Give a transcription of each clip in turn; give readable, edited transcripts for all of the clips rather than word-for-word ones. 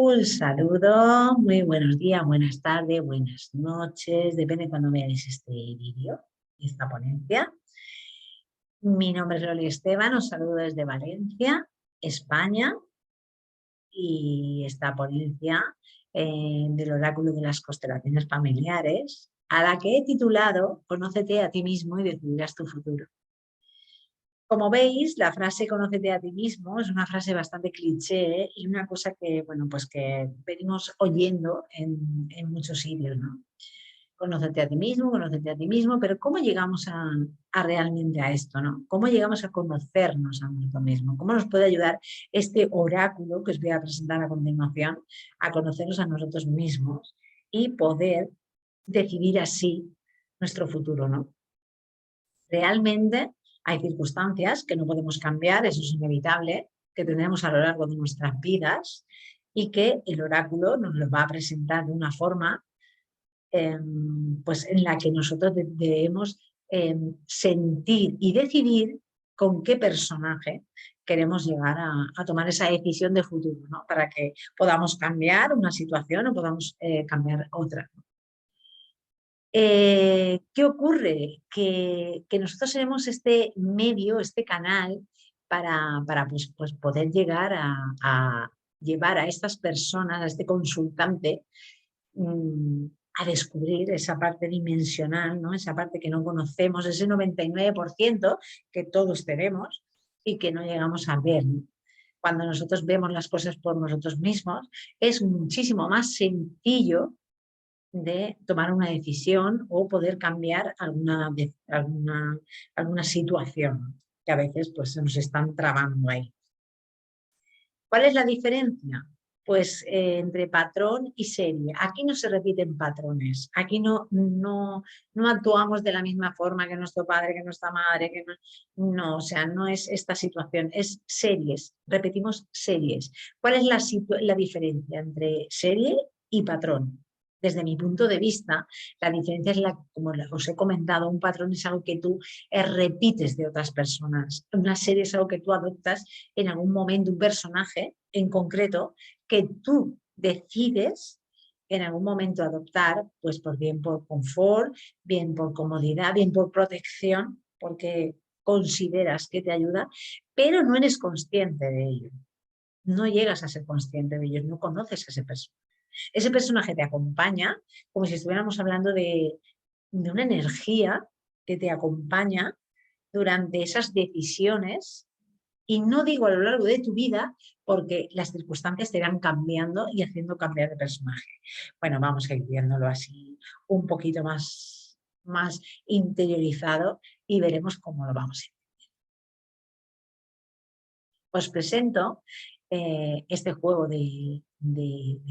Un saludo, muy buenos días, buenas tardes, buenas noches, depende de cuando veáis este vídeo, esta ponencia. Mi nombre es Loli Esteban, os saludo desde Valencia, España, y esta ponencia del oráculo de las constelaciones familiares, a la que he titulado Conócete a ti mismo y decidirás tu futuro. Como veis, la frase "conócete a ti mismo" es una frase bastante cliché y una cosa que, bueno, pues que venimos oyendo en muchos sitios, ¿no? Conócete a ti mismo, pero ¿cómo llegamos a realmente a esto, ¿no? ¿Cómo llegamos a conocernos a nosotros mismos? ¿Cómo nos puede ayudar este oráculo que os voy a presentar a continuación a conocernos a nosotros mismos y poder decidir así nuestro futuro, ¿no? Realmente hay circunstancias que no podemos cambiar, eso es inevitable, que tenemos a lo largo de nuestras vidas y que el oráculo nos lo va a presentar de una forma pues en la que nosotros debemos sentir y decidir con qué personaje queremos llegar a tomar esa decisión de futuro, ¿no? Para que podamos cambiar una situación o podamos cambiar otra. ¿Qué ocurre? Que nosotros tenemos este medio, este canal para pues poder llegar a llevar a estas personas, a este consultante, a descubrir esa parte dimensional, ¿no? Esa parte que no conocemos, ese 99% que todos tenemos y que no llegamos a ver, ¿no? Cuando nosotros vemos las cosas por nosotros mismos, es muchísimo más sencillo de tomar una decisión o poder cambiar alguna situación que a veces pues, se nos están trabando ahí. ¿Cuál es la diferencia? Pues entre patrón y serie. Aquí no se repiten patrones, aquí no actuamos de la misma forma que nuestro padre, que nuestra madre, no, o sea, no es esta situación, es series, repetimos series. ¿Cuál es la diferencia entre serie y patrón? Desde mi punto de vista, la diferencia es como os he comentado, un patrón es algo que tú repites de otras personas. Una serie es algo que tú adoptas en algún momento, un personaje en concreto que tú decides en algún momento adoptar, pues bien por confort, bien por comodidad, bien por protección, porque consideras que te ayuda, pero no eres consciente de ello. No llegas a ser consciente de ello, no conoces a ese personaje. Ese personaje te acompaña como si estuviéramos hablando de una energía que te acompaña durante esas decisiones, y no digo a lo largo de tu vida, porque las circunstancias te irán cambiando y haciendo cambiar de personaje. Bueno, vamos a ir viéndolo así un poquito más interiorizado y veremos cómo lo vamos a ir. Os presento este juego de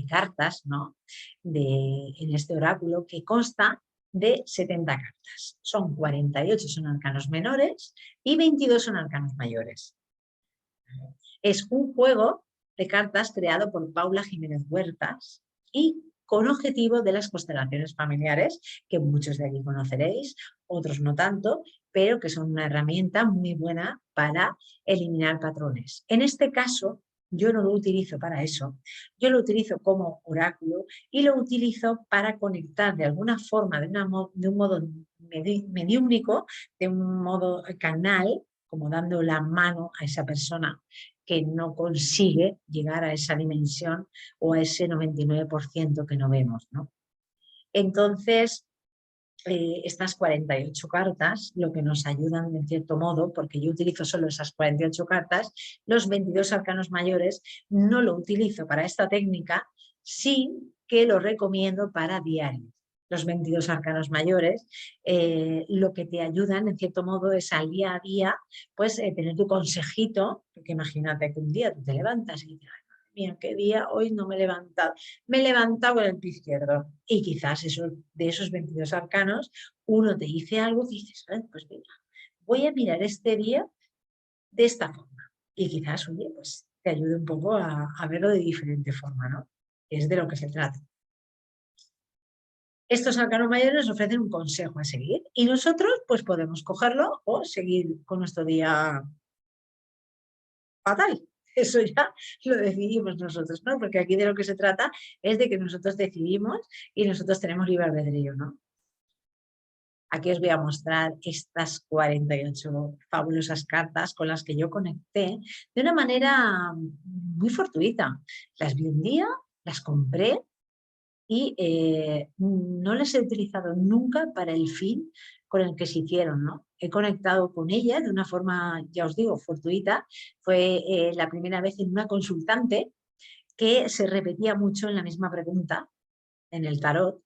cartas, ¿no? En este oráculo que consta de 70 cartas. Son 48 son arcanos menores y 22 son arcanos mayores. Es un juego de cartas creado por Paula Jiménez Huertas y con objetivo de las constelaciones familiares, que muchos de aquí conoceréis, otros no tanto, pero que son una herramienta muy buena para eliminar patrones. En este caso, yo no lo utilizo para eso, yo lo utilizo como oráculo y lo utilizo para conectar de alguna forma, de un modo mediúmnico, de un modo canal, como dando la mano a esa persona que no consigue llegar a esa dimensión o a ese 99% que no vemos, ¿no? Entonces, estas 48 cartas, lo que nos ayudan en cierto modo, porque yo utilizo solo esas 48 cartas, los 22 arcanos mayores no lo utilizo para esta técnica, sí que lo recomiendo para diario. Los 22 arcanos mayores lo que te ayudan en cierto modo es al día a día, pues tener tu consejito, porque imagínate que un día tú te levantas y dices, mira, qué día, hoy no me he levantado. Me he levantado con el pie izquierdo. Y quizás de esos 22 arcanos, uno te dice algo y dices, pues mira, voy a mirar este día de esta forma. Y quizás, oye, pues te ayude un poco a verlo de diferente forma, ¿no? Es de lo que se trata. Estos arcanos mayores nos ofrecen un consejo a seguir y nosotros pues podemos cogerlo o seguir con nuestro día fatal. Eso ya lo decidimos nosotros, ¿no? Porque aquí de lo que se trata es de que nosotros decidimos y nosotros tenemos libre albedrío, ¿no? Aquí os voy a mostrar estas 48 fabulosas cartas con las que yo conecté de una manera muy fortuita. Las vi un día, las compré y no las he utilizado nunca para el fin con el que se hicieron, ¿no? He conectado con ellas de una forma, ya os digo, fortuita. Fue la primera vez en una consultante que se repetía mucho en la misma pregunta en el tarot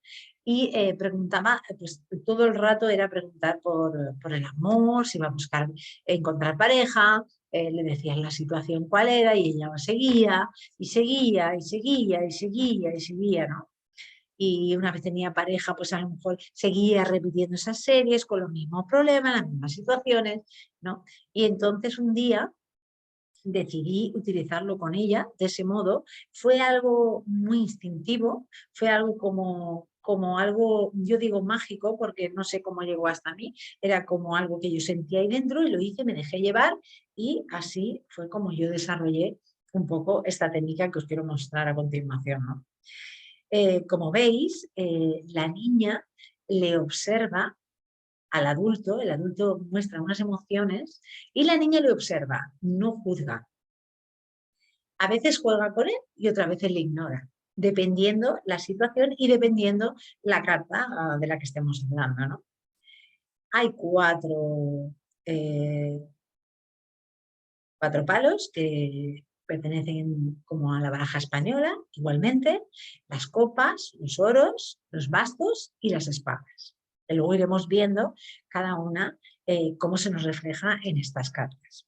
y preguntaba, pues todo el rato era preguntar por el amor, si iba a buscar encontrar pareja, le decían la situación cuál era y ella seguía y seguía y seguía y seguía y seguía, ¿no? Y una vez tenía pareja, pues a lo mejor seguía repitiendo esas series con los mismos problemas, las mismas situaciones, ¿no? Y entonces un día decidí utilizarlo con ella de ese modo. Fue algo muy instintivo, fue algo como algo, yo digo mágico porque no sé cómo llegó hasta mí, era como algo que yo sentía ahí dentro y lo hice, me dejé llevar y así fue como yo desarrollé un poco esta técnica que os quiero mostrar a continuación, ¿no? Como veis, la niña le observa al adulto, el adulto muestra unas emociones y la niña le observa, no juzga. A veces juega con él y otras veces le ignora, dependiendo la situación y dependiendo la carta de la que estemos hablando, ¿no? Hay eh, cuatro palos que pertenecen como a la baraja española, igualmente, las copas, los oros, los bastos y las espadas. Y luego iremos viendo cada una cómo se nos refleja en estas cartas.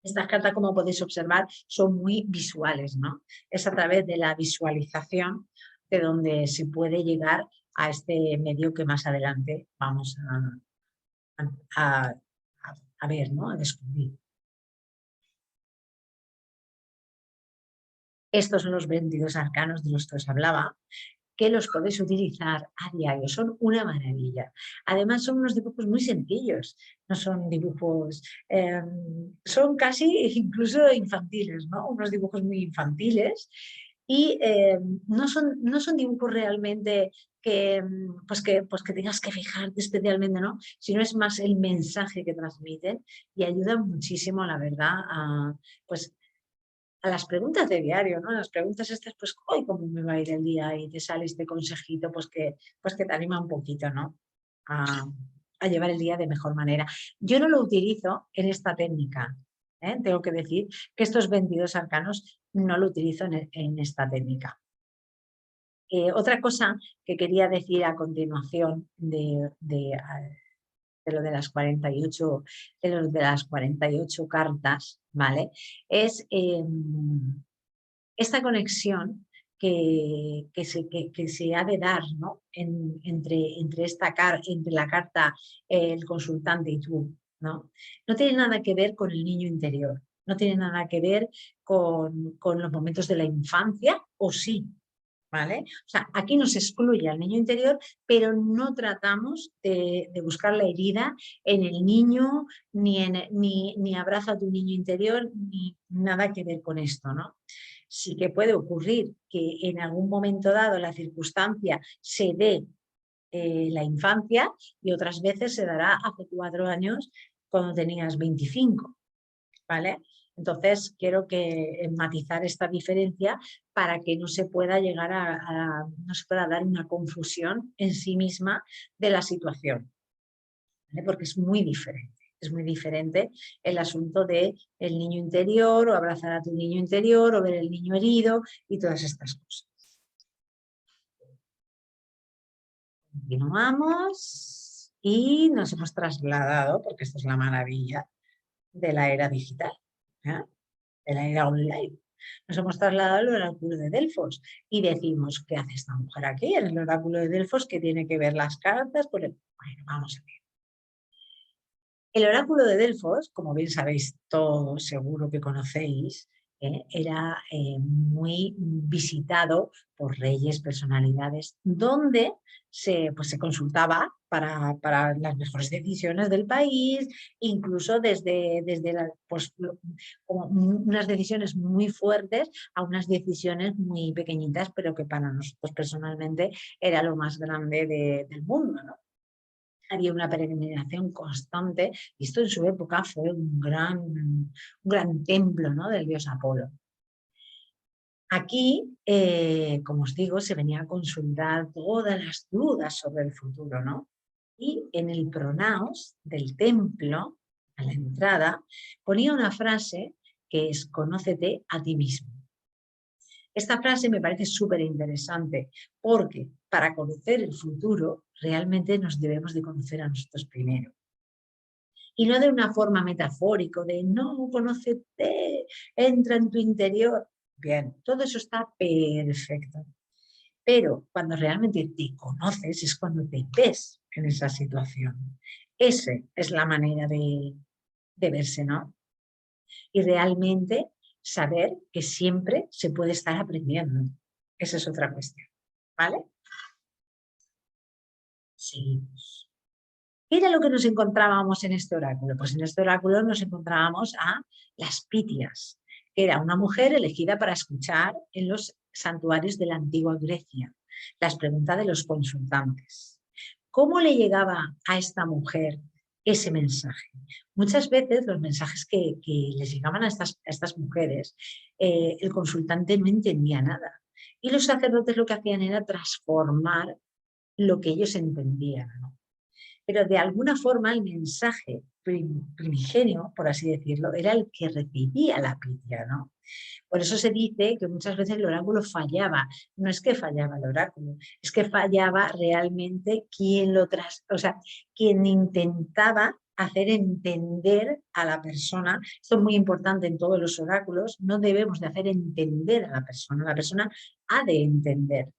Estas cartas, como podéis observar, son muy visuales, ¿no? Es a través de la visualización de donde se puede llegar a este medio que más adelante vamos a ver, ¿no? A descubrir. Estos son los 22 arcanos de los que os hablaba, que los podéis utilizar a diario, son una maravilla. Además son unos dibujos muy sencillos, no son dibujos, son casi incluso infantiles, ¿no? Unos dibujos muy infantiles y no son dibujos realmente que tengas que fijarte especialmente, ¿no? Sino es más el mensaje que transmiten y ayudan muchísimo, la verdad, pues, a las preguntas de diario, ¿no? Las preguntas estas, pues, hoy cómo me va a ir el día y te sale este consejito, pues que te anima un poquito, ¿no? A, a llevar el día de mejor manera. Yo no lo utilizo en esta técnica, ¿eh? Tengo que decir que estos 22 arcanos no lo utilizo en esta técnica. Otra cosa que quería decir a continuación de lo de las 48, de las 48 cartas, ¿vale? Es esta conexión que se ha de dar, ¿no? Entre la carta, el consultante y tú, ¿no? No tiene nada que ver con el niño interior, no tiene nada que ver con los momentos de la infancia, o sí, ¿vale? O sea, aquí no se excluye al niño interior, pero no tratamos de buscar la herida en el niño, ni abraza a tu niño interior, ni nada que ver con esto, ¿no? Sí que puede ocurrir que en algún momento dado la circunstancia se dé la infancia y otras veces se dará hace 4 años cuando tenías 25, ¿vale? Entonces, quiero matizar esta diferencia para que no se pueda llegar no se pueda dar una confusión en sí misma de la situación, ¿vale? Porque es muy diferente. Es muy diferente el asunto del niño interior o abrazar a tu niño interior o ver el niño herido y todas estas cosas. Continuamos y nos hemos trasladado, porque esto es la maravilla de la era digital, ¿eh? De la era online. Nos hemos trasladado al oráculo de Delfos y decimos, ¿qué hace esta mujer aquí en el oráculo de Delfos que tiene que ver las cartas? Bueno, vamos a ver. El oráculo de Delfos, como bien sabéis todos, seguro que conocéis, Era muy visitado por reyes, personalidades, donde pues, se consultaba para las mejores decisiones del país, incluso desde pues, como unas decisiones muy fuertes a unas decisiones muy pequeñitas, pero que para nosotros personalmente era lo más grande del mundo, ¿no? Había una peregrinación constante y esto en su época fue un gran templo, ¿no?, del dios Apolo. Aquí, como os digo, se venía a consultar todas las dudas sobre el futuro, ¿no? Y en el pronaos del templo, a la entrada, ponía una frase que es: conócete a ti mismo. Esta frase me parece súper interesante porque para conocer el futuro realmente nos debemos de conocer a nosotros primero. Y no de una forma metafórica, de no, conócete, entra en tu interior. Bien, todo eso está perfecto. Pero cuando realmente te conoces es cuando te ves en esa situación. Esa es la manera de verse, ¿no? Y realmente saber que siempre se puede estar aprendiendo. Esa es otra cuestión, ¿vale? Seguimos. ¿Qué era lo que nos encontrábamos en este oráculo? Pues en este oráculo nos encontrábamos a las Pitias, que era una mujer elegida para escuchar en los santuarios de la antigua Grecia las preguntas de los consultantes. ¿Cómo le llegaba a esta mujer ese mensaje? Muchas veces los mensajes que les llegaban a estas mujeres, el consultante no entendía nada. Y los sacerdotes lo que hacían era transformar lo que ellos entendían, ¿no? Pero de alguna forma el mensaje primigenio, por así decirlo, era el que recibía la pitia, ¿no? Por eso se dice que muchas veces el oráculo fallaba. No es que fallaba el oráculo, es que fallaba realmente quien intentaba hacer entender a la persona. Esto es muy importante en todos los oráculos. No debemos de hacer entender a la persona ha de entender,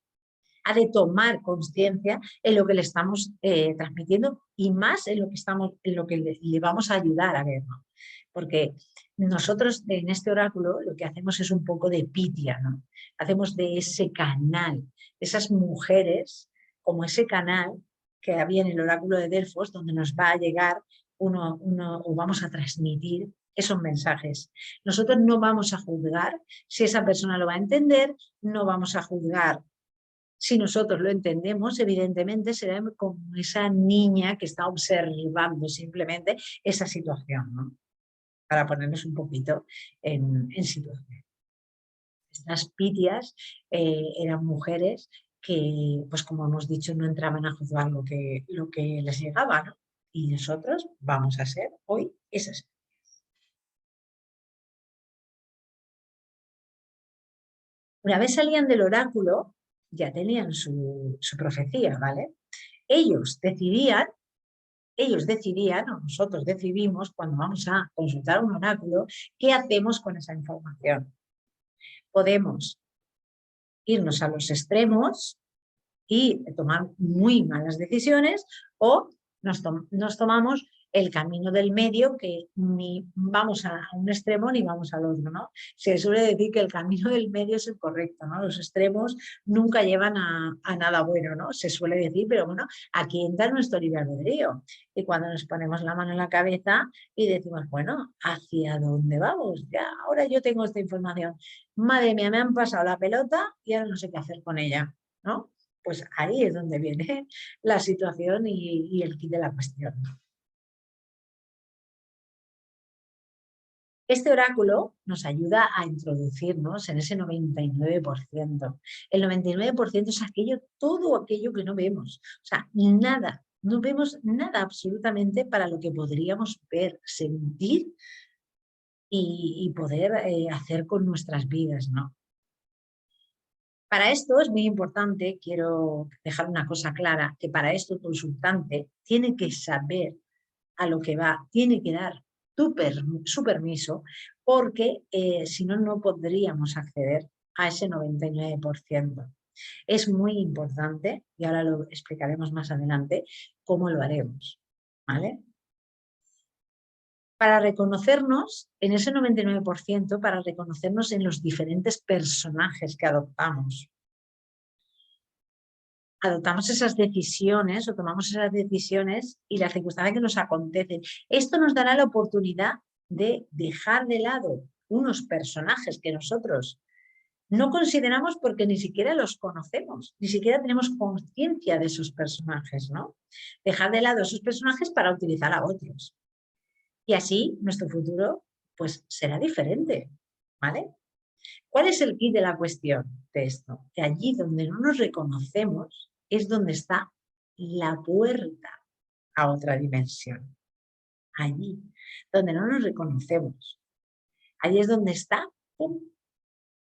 ha de tomar conciencia en lo que le estamos transmitiendo y más en lo que le vamos a ayudar a ver, ¿no? Porque nosotros en este oráculo lo que hacemos es un poco de pitia, ¿no? Hacemos de ese canal, de esas mujeres, como ese canal que había en el oráculo de Delfos, donde nos va a llegar o vamos a transmitir esos mensajes. Nosotros no vamos a juzgar si esa persona lo va a entender, no vamos a juzgar. Si nosotros lo entendemos, evidentemente será como esa niña que está observando simplemente esa situación, ¿no? Para ponernos un poquito en situación. Estas pitias eran mujeres que, pues como hemos dicho, no entraban a juzgar lo que les llegaba, ¿no? Y nosotros vamos a ser hoy esas. Una vez salían del oráculo, ya tenían su profecía, ¿vale? Ellos decidían, o nosotros decidimos, cuando vamos a consultar un oráculo, qué hacemos con esa información. Podemos irnos a los extremos y tomar muy malas decisiones, o nos tomamos el camino del medio, que ni vamos a un extremo ni vamos al otro, ¿no? Se suele decir que el camino del medio es el correcto, ¿no? Los extremos nunca llevan a nada bueno, ¿no? Se suele decir, pero bueno, aquí entra nuestro libre albedrío. Y cuando nos ponemos la mano en la cabeza y decimos, bueno, ¿hacia dónde vamos? Ya, ahora yo tengo esta información. Madre mía, me han pasado la pelota y ahora no sé qué hacer con ella, ¿no? Pues ahí es donde viene la situación y el kit de la cuestión. Este oráculo nos ayuda a introducirnos en ese 99%. El 99% es todo aquello que no vemos. O sea, nada, no vemos nada absolutamente para lo que podríamos ver, sentir y poder hacer con nuestras vidas, ¿no? Para esto es muy importante, quiero dejar una cosa clara, que para esto el consultante tiene que saber a lo que va, tiene que dar su permiso, porque si no, no podríamos acceder a ese 99%. Es muy importante, y ahora lo explicaremos más adelante, cómo lo haremos, ¿vale? para reconocernos en ese 99%, para reconocernos en los diferentes personajes que adoptamos. Adoptamos esas decisiones o tomamos esas decisiones y las circunstancias que nos acontecen. Esto nos dará la oportunidad de dejar de lado unos personajes que nosotros no consideramos porque ni siquiera los conocemos, ni siquiera tenemos conciencia de esos personajes, ¿no? Dejar de lado esos personajes para utilizar a otros. Y así nuestro futuro pues será diferente, ¿vale? ¿Cuál es el quid de la cuestión de esto? Que allí donde no nos reconocemos es donde está la puerta a otra dimensión. Allí, donde no nos reconocemos. Allí es donde está, ¡pum!,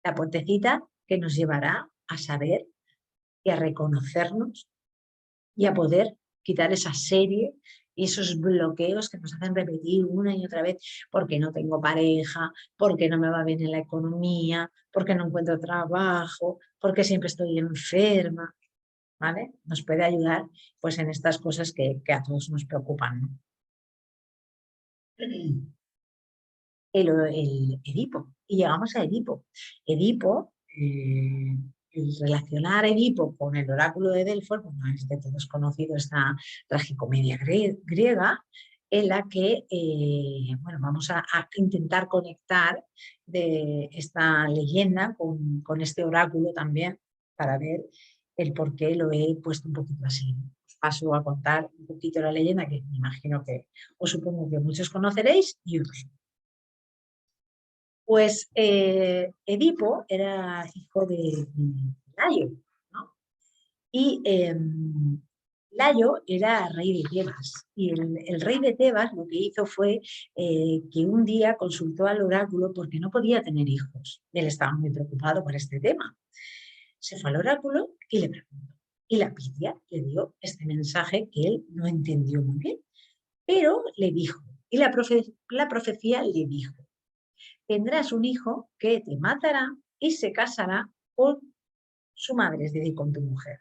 la puertecita que nos llevará a saber y a reconocernos y a poder quitar esa serie y esos bloqueos que nos hacen repetir una y otra vez, porque no tengo pareja, porque no me va bien en la economía, porque no encuentro trabajo, porque siempre estoy enferma, ¿vale? Nos puede ayudar pues en estas cosas que a todos nos preocupan, ¿no? El Edipo, y llegamos a Edipo. Edipo, el relacionar Edipo con el oráculo de Delfos, bueno, es de todos conocido esta tragicomedia griega, en la que bueno, vamos a intentar conectar de esta leyenda con este oráculo también, para ver el por qué lo he puesto un poquito así. Os paso a contar un poquito la leyenda, que me imagino que os supongo que muchos conoceréis y otros no. Pues Edipo era hijo de Layo, ¿no? Y Layo era rey de Tebas. Y el rey de Tebas lo que hizo fue que un día consultó al oráculo porque no podía tener hijos. Él estaba muy preocupado por este tema. Se fue al oráculo y le preguntó. Y la Pitia le dio este mensaje que él no entendió muy bien. Pero le dijo, y la profecía le dijo: tendrás un hijo que te matará y se casará con su madre, es decir, con tu mujer.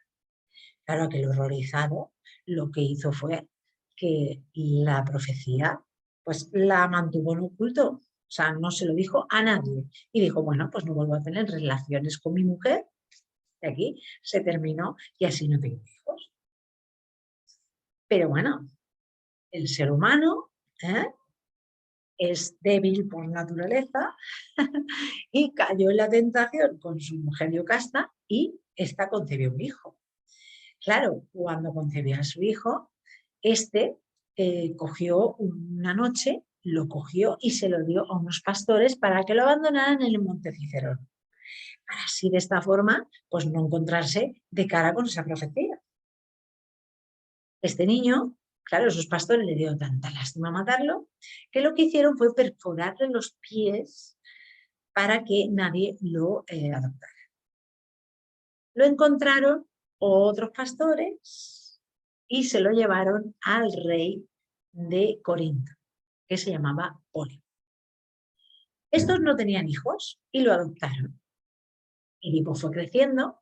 Claro, aquel horrorizado lo que hizo fue que la profecía pues la mantuvo en oculto, o sea, no se lo dijo a nadie. Y dijo, bueno, pues no vuelvo a tener relaciones con mi mujer, y aquí se terminó y así no tengo hijos. Pero bueno, el ser humano es débil por naturaleza y cayó en la tentación con su mujer Yocasta y ésta concebió un hijo. Claro, cuando concebió a su hijo, este cogió una noche, lo cogió y se lo dio a unos pastores para que lo abandonaran en el monte Cicerón. Para así de esta forma, pues no encontrarse de cara con esa profecía. Este niño, claro, esos pastores le dio tanta lástima matarlo, que lo que hicieron fue perforarle los pies para que nadie lo adoptara. Lo encontraron otros pastores y se lo llevaron al rey de Corinto, que se llamaba Pólibo. Estos no tenían hijos y lo adoptaron. Edipo fue creciendo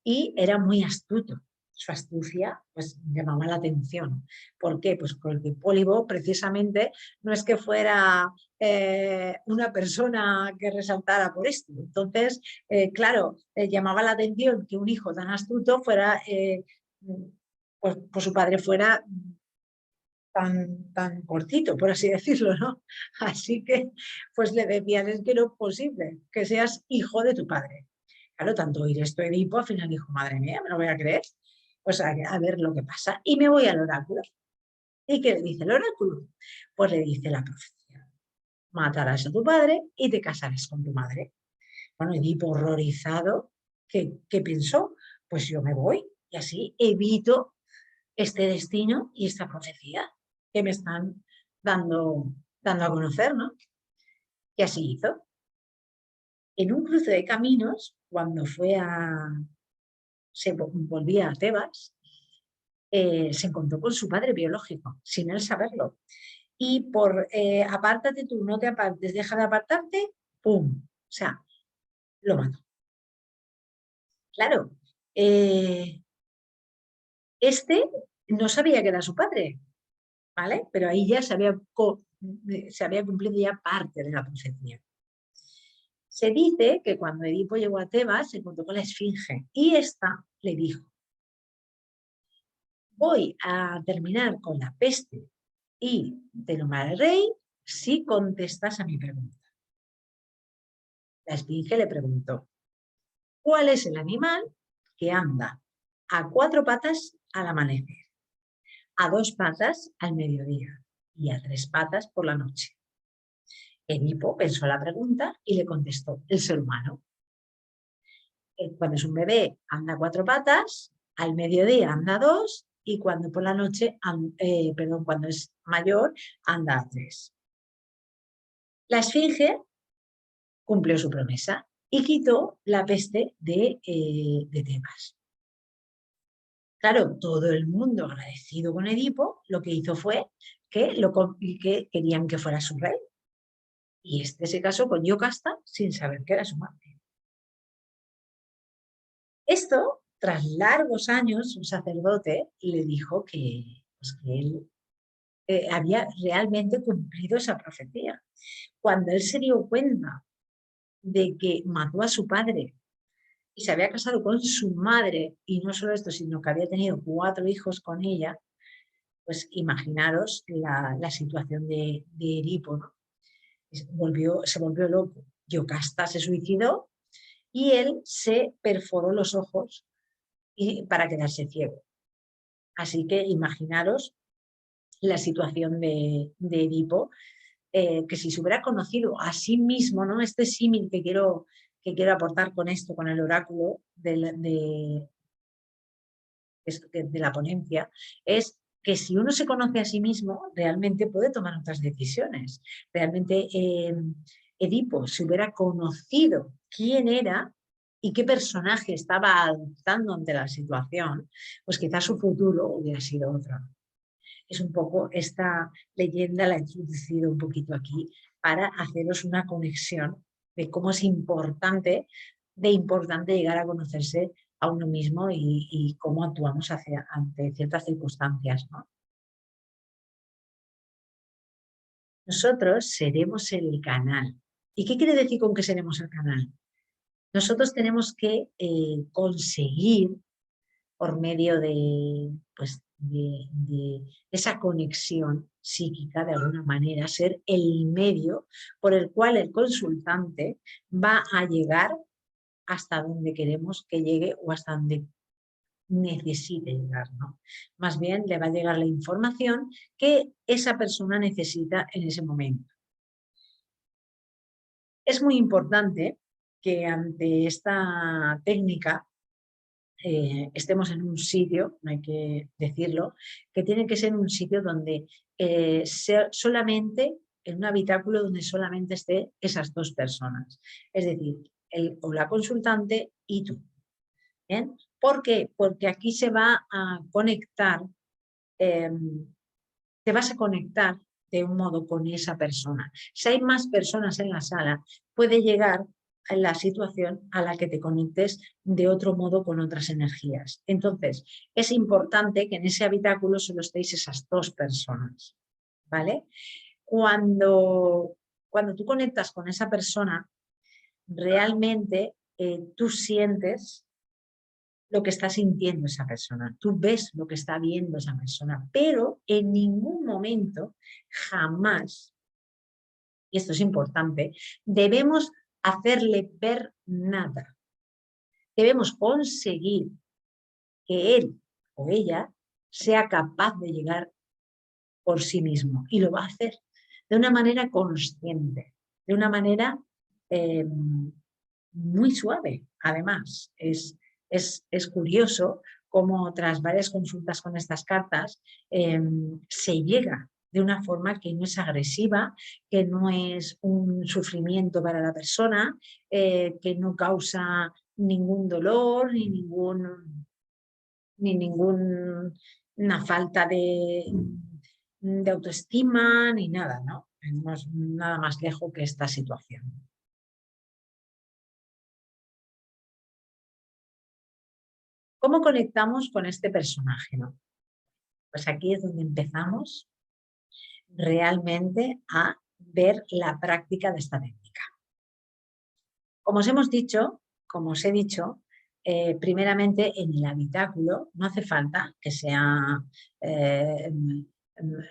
y era muy astuto. Su astucia pues llamaba la atención. ¿Por qué? Pues porque Pólibo precisamente no es que fuera una persona que resaltara por esto. Entonces, claro, llamaba la atención que un hijo tan astuto fuera, pues su padre fuera tan cortito, por así decirlo, ¿no? Así que pues le decían, es que no es posible que seas hijo de tu padre. Claro, tanto oír esto Edipo, al final dijo, madre mía, me lo voy a creer, pues a ver lo que pasa. Y me voy al oráculo. ¿Y qué le dice el oráculo? Pues le dice la profecía: matarás a tu padre y te casarás con tu madre. Bueno, Edipo horrorizado, ¿qué pensó? Pues yo me voy y así evito este destino y esta profecía que me están dando a conocer, ¿no? Y así hizo. En un cruce de caminos, cuando se volvía a Tebas, se encontró con su padre biológico, sin él saberlo. Y por apártate tú, no te apartes, deja de apartarte, ¡pum! O sea, lo mató. Claro, este no sabía que era su padre, ¿vale? Pero ahí ya se había se había cumplido ya parte de la profecía. Se dice que cuando Edipo llegó a Tebas se encontró con la Esfinge y esta le dijo: voy a terminar con la peste y te nombraré rey si contestas a mi pregunta. La Esfinge le preguntó: ¿cuál es el animal que anda a 4 patas al amanecer, a 2 patas al mediodía y a 3 patas por la noche? Edipo pensó la pregunta y le contestó: el ser humano. Cuando es un bebé anda a 4 patas, al mediodía anda a 2 y cuando por la noche, cuando es mayor, anda a 3. La Esfinge cumplió su promesa y quitó la peste de Tebas. Claro, todo el mundo agradecido con Edipo, lo que hizo fue que querían que fuera su rey. Y este se casó con Yocasta sin saber que era su madre. Esto, tras largos años, un sacerdote le dijo que él había realmente cumplido esa profecía. Cuando él se dio cuenta de que mató a su padre y se había casado con su madre, y no solo esto, sino que había tenido 4 hijos con ella, pues imaginaros la situación de Edipo, ¿no? Se volvió loco. Yocasta se suicidó y él se perforó los ojos para quedarse ciego. Así que imaginaros la situación de Edipo, que si se hubiera conocido a sí mismo, ¿no? Este símil que quiero aportar con esto, con el oráculo de la ponencia, es que si uno se conoce a sí mismo, realmente puede tomar otras decisiones. Realmente Edipo se hubiera conocido quién era y qué personaje estaba adoptando ante la situación, pues quizás su futuro hubiera sido otro. Es un poco esta leyenda, la he introducido un poquito aquí para haceros una conexión de cómo es importante llegar a conocerse a uno mismo y cómo actuamos ante ciertas circunstancias, ¿no? Nosotros seremos el canal. ¿Y qué quiere decir con que seremos el canal? Nosotros tenemos que conseguir, por medio pues, de esa conexión psíquica, de alguna manera, ser el medio por el cual el consultante va a llegar hasta donde queremos que llegue o hasta donde necesite llegar, ¿no? Más bien le va a llegar la información que esa persona necesita en ese momento. Es muy importante que ante esta técnica estemos en un sitio, no hay que decirlo, que tiene que ser un sitio donde sea solamente, en un habitáculo donde solamente esté esas 2 personas, es decir, el o la consultante y tú. ¿Bien? ¿Por qué? Porque aquí se va a conectar, te vas a conectar de un modo con esa persona. Si hay más personas en la sala, puede llegar a la situación a la que te conectes de otro modo con otras energías. Entonces, es importante que en ese habitáculo solo estéis esas 2 personas, ¿vale? Cuando tú conectas con esa persona, realmente tú sientes lo que está sintiendo esa persona, tú ves lo que está viendo esa persona, pero en ningún momento, jamás, y esto es importante, debemos hacerle ver nada. Debemos conseguir que él o ella sea capaz de llegar por sí mismo y lo va a hacer de una manera consciente, de una manera muy suave. Además, es curioso cómo tras varias consultas con estas cartas se llega de una forma que no es agresiva, que no es un sufrimiento para la persona, que no causa ningún dolor ni ninguna falta de autoestima ni nada, ¿no? No es nada más lejos que esta situación. ¿Cómo conectamos con este personaje, no? Pues aquí es donde empezamos realmente a ver la práctica de esta técnica. Como os hemos dicho, como os he dicho, primeramente en el habitáculo no hace falta que sea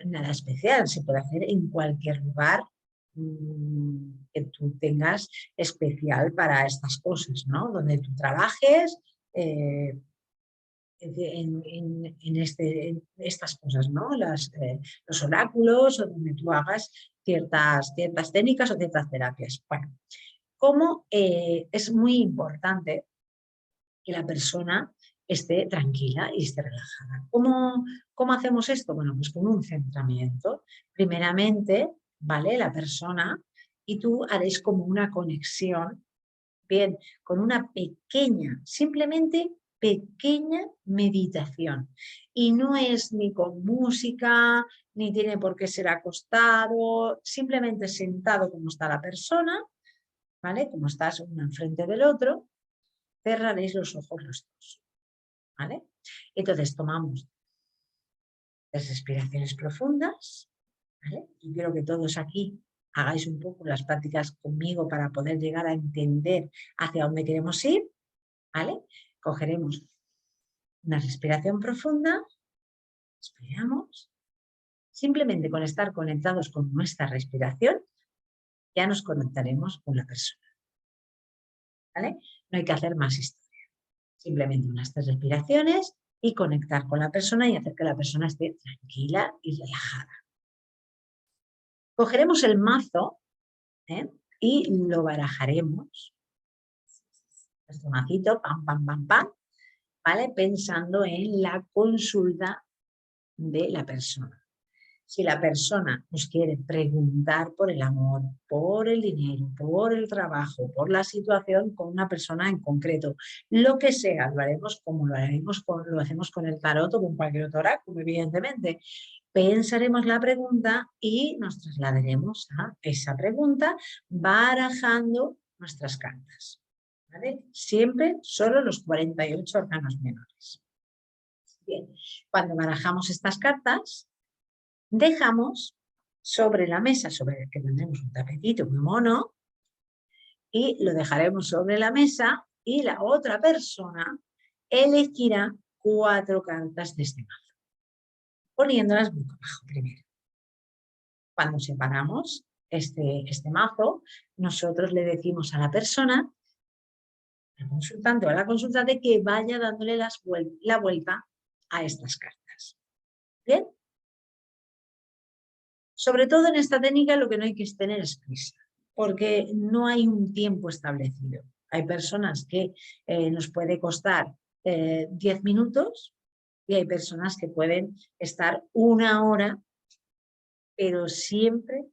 nada especial, se puede hacer en cualquier lugar que tú tengas especial para estas cosas, ¿no? Donde tú trabajes en estas cosas, ¿no? Los oráculos o donde tú hagas ciertas técnicas o ciertas terapias. Bueno, como es muy importante que la persona esté tranquila y esté relajada. ¿Cómo hacemos esto? Bueno, pues con un centramiento. Primeramente, ¿vale? La persona y tú haréis como una conexión, bien, con una pequeña, simplemente pequeña meditación. Y no es ni con música, ni tiene por qué ser acostado, simplemente sentado como está la persona, ¿vale? Como estás uno enfrente del otro, cerraréis los ojos los dos, ¿vale? Entonces tomamos 3 respiraciones profundas, ¿vale? Y quiero que todos aquí hagáis un poco las prácticas conmigo para poder llegar a entender hacia dónde queremos ir, ¿vale? Cogeremos una respiración profunda, respiramos, simplemente con estar conectados con nuestra respiración, ya nos conectaremos con la persona, ¿vale? No hay que hacer más historia. Simplemente unas 3 respiraciones y conectar con la persona y hacer que la persona esté tranquila y relajada. Cogeremos el mazo y lo barajaremos. Este macito, pam, pam, pam, pam, ¿vale? Pensando en la consulta de la persona. Si la persona nos quiere preguntar por el amor, por el dinero, por el trabajo, por la situación con una persona en concreto, lo que sea, lo haremos como lo hacemos con el tarot o con cualquier otro oráculo, evidentemente. Pensaremos la pregunta y nos trasladaremos a esa pregunta barajando nuestras cartas, ¿vale? Siempre solo los 48 arcanos menores. Bien, cuando barajamos estas cartas, dejamos sobre la mesa, sobre el que tendremos un tapetito muy mono, y lo dejaremos sobre la mesa y la otra persona elegirá 4 cartas de este mazo, poniéndolas boca abajo primero. Cuando separamos este mazo, nosotros le decimos a la persona, al consultante o a la consultante, que vaya dándole la vuelta a estas cartas. ¿Bien? Sobre todo en esta técnica lo que no hay que tener es prisa, porque no hay un tiempo establecido. Hay personas que nos puede costar 10 minutos y hay personas que pueden estar 1 hora, pero siempre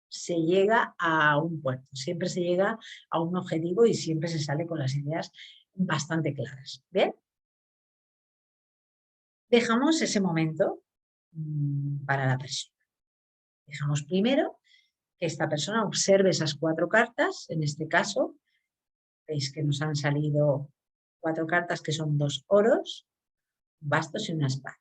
se llega a un puerto, siempre se llega a un objetivo y siempre se sale con las ideas bastante claras. ¿Bien? Dejamos ese momento para la persona. Dejamos primero que esta persona observe esas 4 cartas. En este caso, veis que nos han salido 4 cartas que son 2 oros, un bastos y una espada.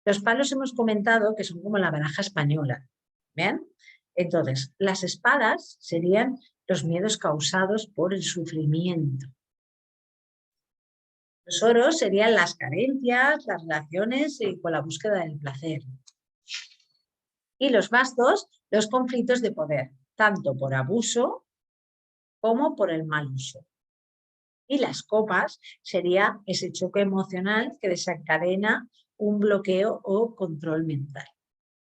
Los palos hemos comentado que son como la baraja española. ¿Bien? Entonces, las espadas serían los miedos causados por el sufrimiento. Los oros serían las carencias, las relaciones con la búsqueda del placer. Y los bastos, los conflictos de poder, tanto por abuso como por el mal uso. Y las copas sería ese choque emocional que desencadena un bloqueo o control mental.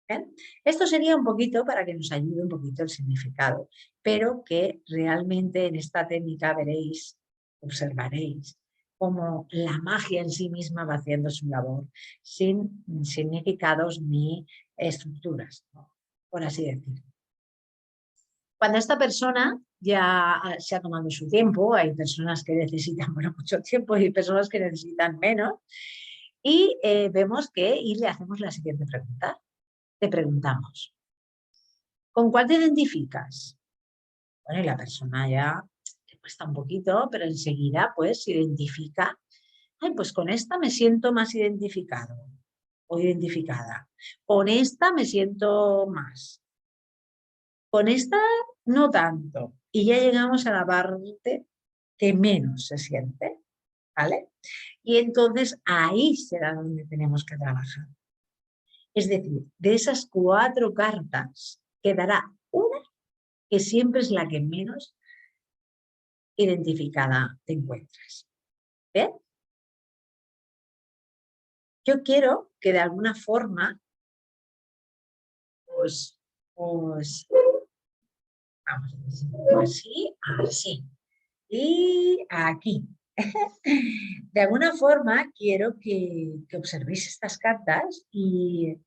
¿Bien? Esto sería un poquito para que nos ayude un poquito el significado, pero que realmente en esta técnica veréis, observaréis cómo la magia en sí misma va haciendo su labor sin significados ni estructuras, ¿no? Por así decirlo. Cuando esta persona ya se ha tomado su tiempo, hay personas que necesitan mucho tiempo y personas que necesitan menos, y vemos y le hacemos la siguiente pregunta. Te preguntamos, ¿con cuál te identificas? Bueno, y la persona ya le cuesta un poquito, pero enseguida pues se identifica Ay, pues con esta me siento más identificado o identificada. Con esta me siento más. Con esta no tanto. Y ya llegamos a la parte que menos se siente, ¿vale? Y entonces ahí será donde tenemos que trabajar. Es decir, de esas 4 cartas quedará una que siempre es la que menos identificada te encuentras. ¿Bien? Yo quiero que de alguna forma, pues vamos a decir, así, así. Y aquí. De alguna forma quiero que observéis estas cartas y,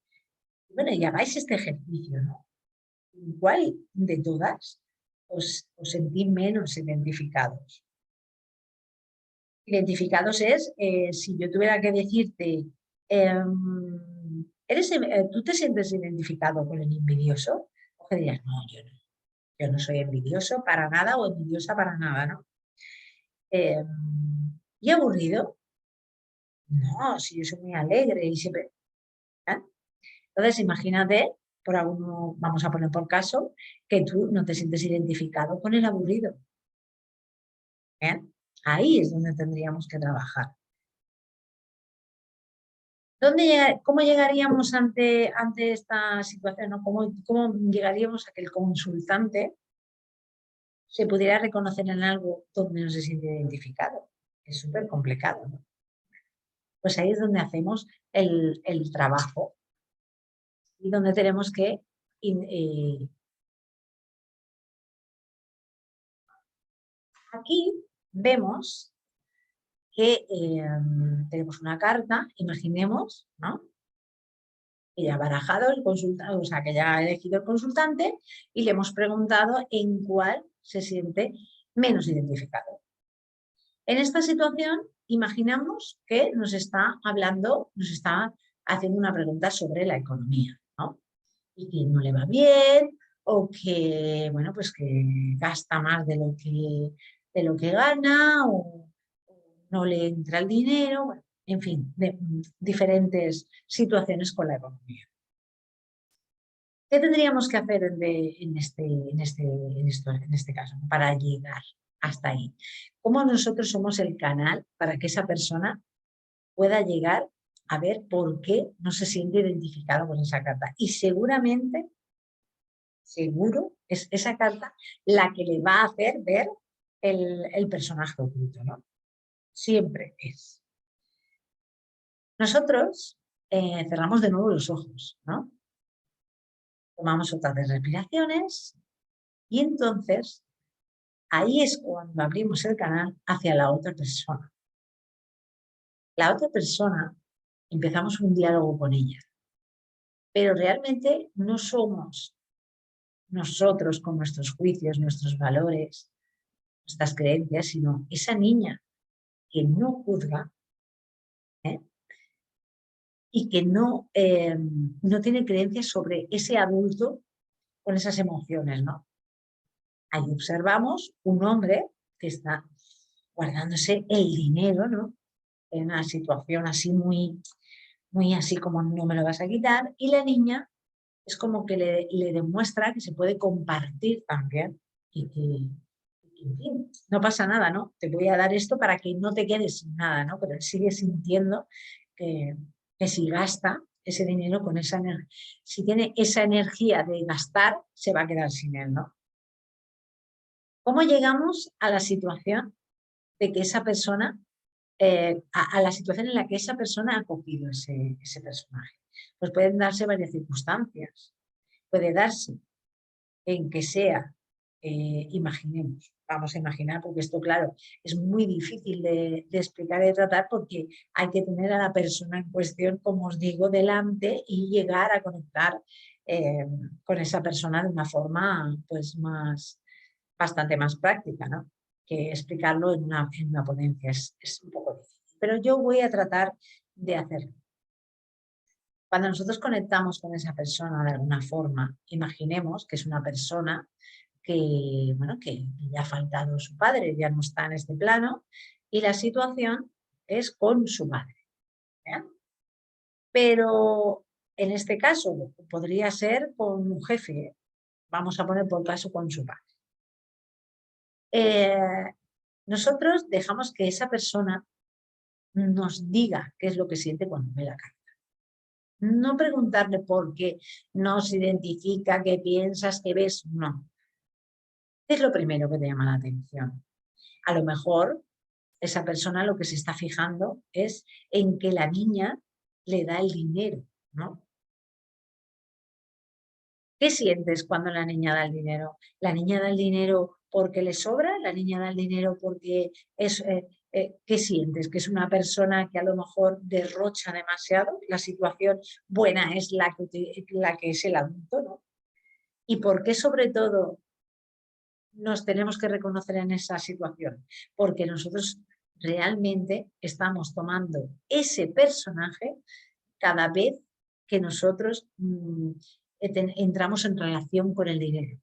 bueno, y hagáis este ejercicio, ¿no? ¿Cuál de todas os sentís menos identificados? Identificados es, si yo tuviera que decirte, ¿tú te sientes identificado con el envidioso? O que dirías, no, yo no soy envidioso para nada o envidiosa para nada, ¿no? Eh, ¿Y aburrido? No, si yo soy muy alegre y siempre... ¿eh? Entonces, imagínate, por alguno, vamos a poner por caso, que tú no te sientes identificado con el aburrido. ¿Bien? Ahí es donde tendríamos que trabajar. ¿Cómo llegaríamos ante esta situación? ¿No? ¿Cómo llegaríamos a que el consultante se pudiera reconocer en algo donde no se siente identificado? Es súper complicado, ¿no? Pues ahí es donde hacemos el trabajo y donde tenemos que aquí vemos que tenemos una carta, imaginemos, ¿no? Que ya ha barajado el consultante, o sea, que ya ha elegido el consultante y le hemos preguntado en cuál se siente menos identificado. En esta situación, imaginamos que nos está hablando, nos está haciendo una pregunta sobre la economía, ¿no? Y que no le va bien o que, bueno, pues que gasta más de lo que gana o no le entra el dinero, bueno, en fin, diferentes situaciones con la economía. ¿Qué tendríamos que hacer en este caso para llegar hasta ahí? ¿Cómo nosotros somos el canal para que esa persona pueda llegar a ver por qué no se siente identificado con esa carta? Y seguramente, seguro, es esa carta la que le va a hacer ver el personaje oculto, ¿no? Siempre es. Nosotros cerramos de nuevo los ojos, ¿no? Tomamos otras respiraciones y entonces ahí es cuando abrimos el canal hacia la otra persona. La otra persona, empezamos un diálogo con ella, pero realmente no somos nosotros con nuestros juicios, nuestros valores, nuestras creencias, sino esa niña que no juzga, ¿eh? Y que no tiene creencias sobre ese adulto con esas emociones, ¿no? Ahí observamos un hombre que está guardándose el dinero, ¿no? En una situación así muy, muy así como no me lo vas a quitar, y la niña es como que le demuestra que se puede compartir también y que, en fin, no pasa nada, ¿no? Te voy a dar esto para que no te quedes sin nada, ¿no? Pero él sigue sintiendo que, que si gasta ese dinero con esa energía, si tiene esa energía de gastar, se va a quedar sin él, ¿no? ¿Cómo llegamos a la situación de que esa persona, a la situación en la que esa persona ha cogido ese personaje? Pues pueden darse varias circunstancias. Puede darse en que sea, imaginemos, vamos a imaginar, porque esto, claro, es muy difícil de explicar y de tratar porque hay que tener a la persona en cuestión, como os digo, delante y llegar a conectar con esa persona de una forma pues bastante más práctica, ¿no? Que explicarlo en una ponencia es un poco difícil. Pero yo voy a tratar de hacerlo. Cuando nosotros conectamos con esa persona de alguna forma, imaginemos que es una persona bueno, que le ha faltado su padre, ya no está en este plano, y la situación es con su madre. ¿Ya? Pero en este caso podría ser con un jefe, vamos a poner por caso con su padre. Nosotros dejamos que esa persona nos diga qué es lo que siente cuando ve la carta. No preguntarle por qué no se identifica, qué piensas, qué ves, no. ¿Qué es lo primero que te llama la atención? A lo mejor esa persona lo que se está fijando es en que la niña le da el dinero, ¿no? ¿Qué sientes cuando la niña da el dinero? ¿La niña da el dinero porque le sobra? ¿La niña da el dinero porque es... ¿qué sientes? ¿Que es una persona que a lo mejor derrocha demasiado? La situación buena es la que es el adulto, ¿no? ¿Y por qué sobre todo nos tenemos que reconocer en esa situación? Porque nosotros realmente estamos tomando ese personaje cada vez que nosotros entramos en relación con el dinero,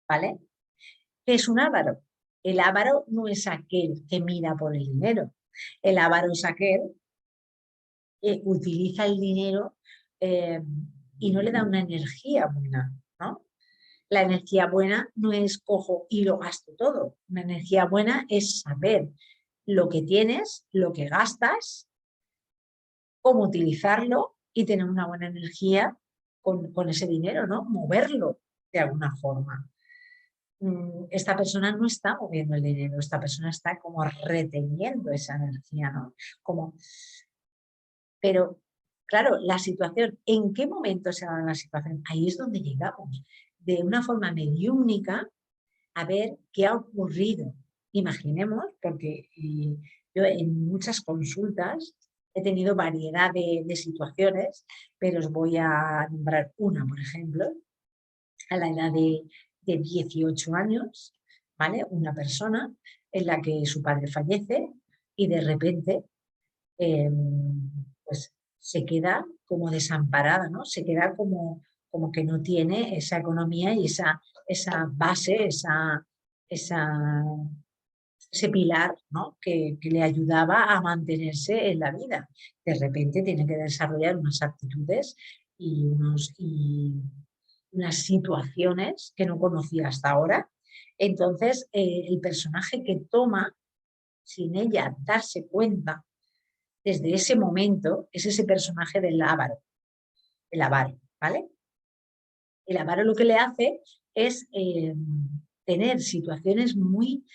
¿vale? ¿Qué es un avaro? El avaro no es aquel que mira por el dinero. El avaro es aquel que utiliza el dinero y no le da una energía buena, ¿no? La energía buena no es cojo y lo gasto todo. Una energía buena es saber lo que tienes, lo que gastas, cómo utilizarlo y tener una buena energía con ese dinero, ¿no? Moverlo de alguna forma. Esta persona no está moviendo el dinero, esta persona está como reteniendo esa energía, ¿no? Como... Pero, claro, la situación, ¿en qué momento se da la situación? Ahí es donde llegamos, de una forma mediúmnica, a ver qué ha ocurrido. Imaginemos, porque yo en muchas consultas he tenido variedad de situaciones, pero os voy a nombrar una, por ejemplo, a la edad de 18 años, ¿vale? Una persona en la que su padre fallece y de repente pues se queda como desamparada, ¿no? Se queda como que no tiene esa economía y esa base, ese pilar, ¿no? que le ayudaba a mantenerse en la vida. De repente tiene que desarrollar unas actitudes y unas situaciones que no conocía hasta ahora. Entonces, el personaje que toma, sin ella darse cuenta, desde ese momento, es ese personaje del avaro, el avaro, ¿vale? El avaro lo que le hace es tener situaciones muy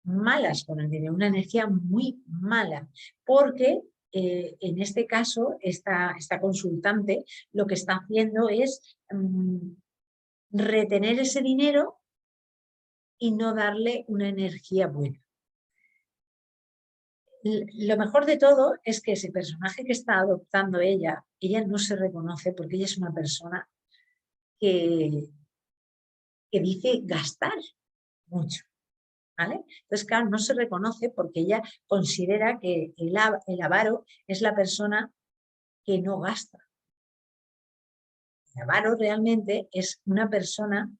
malas con el dinero, una energía muy mala, porque en este caso, esta consultante lo que está haciendo es retener ese dinero y no darle una energía buena. Lo mejor de todo es que ese personaje que está adoptando ella no se reconoce porque ella es una persona que dice gastar mucho, ¿vale? Entonces, claro, no se reconoce porque ella considera que el avaro es la persona que no gasta. El avaro realmente es una persona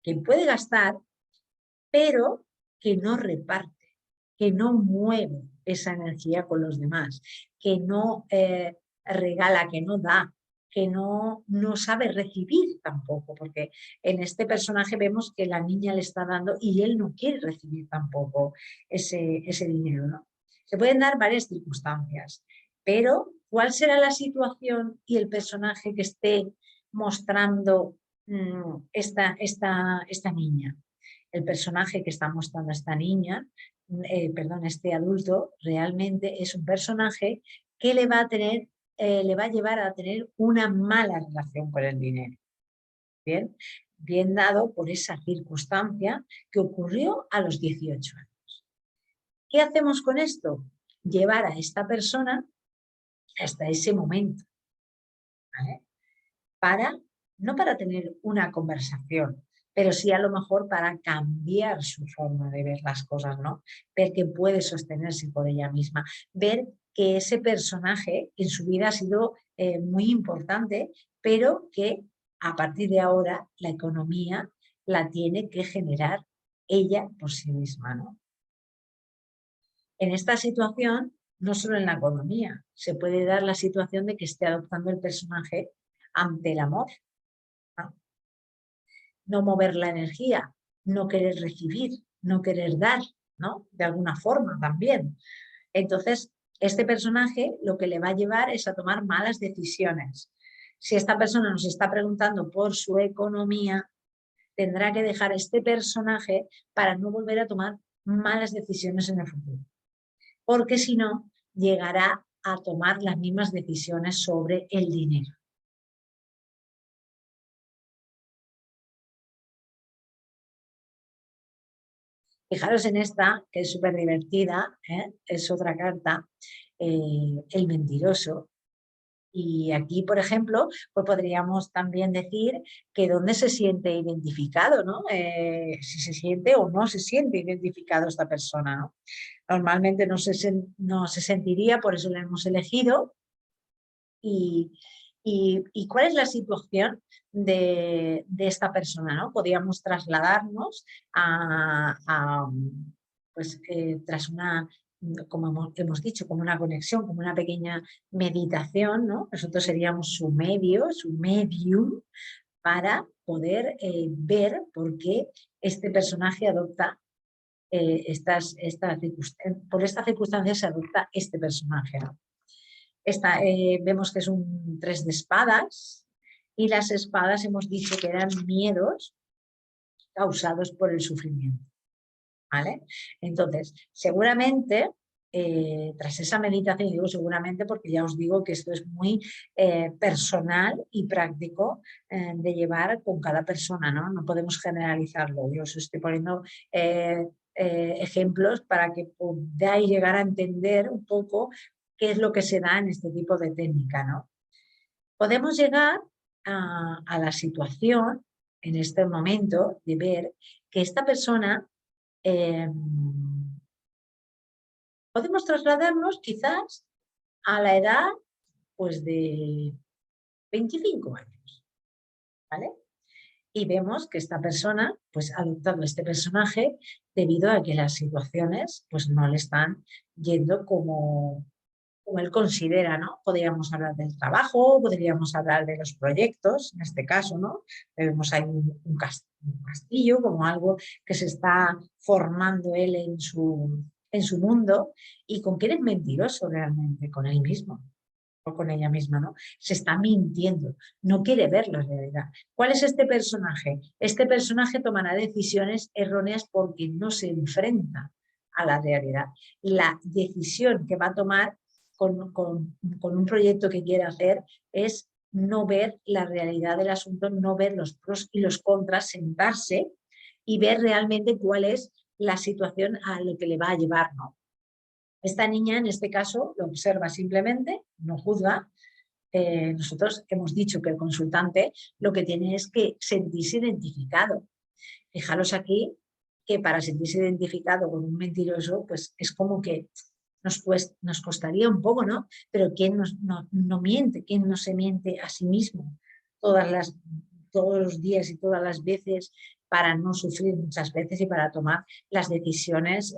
que puede gastar, pero que no reparte, que no mueve esa energía con los demás, que no regala, que no da, que no sabe recibir tampoco, porque en este personaje vemos que la niña le está dando y él no quiere recibir tampoco ese dinero, ¿no? Se pueden dar varias circunstancias, pero ¿cuál será la situación y el personaje que esté mostrando esta niña? El personaje que está mostrando esta niña, perdón, este adulto, realmente es un personaje que le va a llevar a tener una mala relación con el dinero. Bien, bien dado por esa circunstancia que ocurrió a los 18 años. ¿Qué hacemos con esto? Llevar a esta persona hasta ese momento, ¿vale? No para tener una conversación, pero sí a lo mejor para cambiar su forma de ver las cosas, ¿no? Ver que puede sostenerse por ella misma, ver que ese personaje en su vida ha sido muy importante, pero que a partir de ahora la economía la tiene que generar ella por sí misma, ¿no? En esta situación, no solo en la economía, se puede dar la situación de que esté adoptando el personaje ante el amor, ¿no? No mover la energía, no querer recibir, no querer dar, ¿no? De alguna forma también. Entonces, este personaje lo que le va a llevar es a tomar malas decisiones. Si esta persona nos está preguntando por su economía, tendrá que dejar este personaje para no volver a tomar malas decisiones en el futuro. Porque si no, llegará a tomar las mismas decisiones sobre el dinero. Fijaros en esta, que es súper divertida, ¿eh? Es otra carta, el mentiroso. Y aquí, por ejemplo, pues podríamos también decir que dónde se siente identificado, ¿no? Si se siente o no se siente identificado esta persona, ¿no? Normalmente no se sentiría, por eso la hemos elegido. Y, y cuál es la situación de esta persona, ¿no? Podríamos trasladarnos pues, tras una, como hemos dicho, como una conexión, como una pequeña meditación, ¿no? Nosotros seríamos su medio, su medium, para poder ver por qué este personaje adopta por esta circunstancia se adopta este personaje, ¿no? Vemos que es un 3 de espadas y las espadas hemos dicho que eran miedos causados por el sufrimiento, ¿vale? Entonces, seguramente, tras esa meditación, digo seguramente porque ya os digo que esto es muy personal y práctico de llevar con cada persona, ¿no? No podemos generalizarlo. Yo os estoy poniendo ejemplos para que podáis llegar a entender un poco qué es lo que se da en este tipo de técnica, ¿no? Podemos llegar a la situación en este momento de ver que esta persona podemos trasladarnos quizás a la edad pues de 25 años, ¿vale? Y vemos que esta persona pues ha adoptado este personaje debido a que las situaciones pues no le están yendo como él considera, ¿no? Podríamos hablar del trabajo, podríamos hablar de los proyectos, en este caso, ¿no? Vemos ahí un castillo como algo que se está formando él en su mundo. ¿Y con quién es mentiroso realmente? Con él mismo o con ella misma, ¿no? Se está mintiendo, no quiere ver la realidad. ¿Cuál es este personaje? Este personaje tomará decisiones erróneas porque no se enfrenta a la realidad. La decisión que va a tomar con un proyecto que quiere hacer es no ver la realidad del asunto, no ver los pros y los contras, sentarse y ver realmente cuál es la situación a lo que le va a llevar, ¿no? Esta niña, en este caso, lo observa simplemente, no juzga. Nosotros hemos dicho que el consultante lo que tiene es que sentirse identificado. Fijaros aquí que para sentirse identificado con un mentiroso, pues es como que nos costaría un poco, ¿no? Pero ¿quién no miente? ¿Quién no se miente a sí mismo todos los días y todas las veces para no sufrir muchas veces y para tomar las decisiones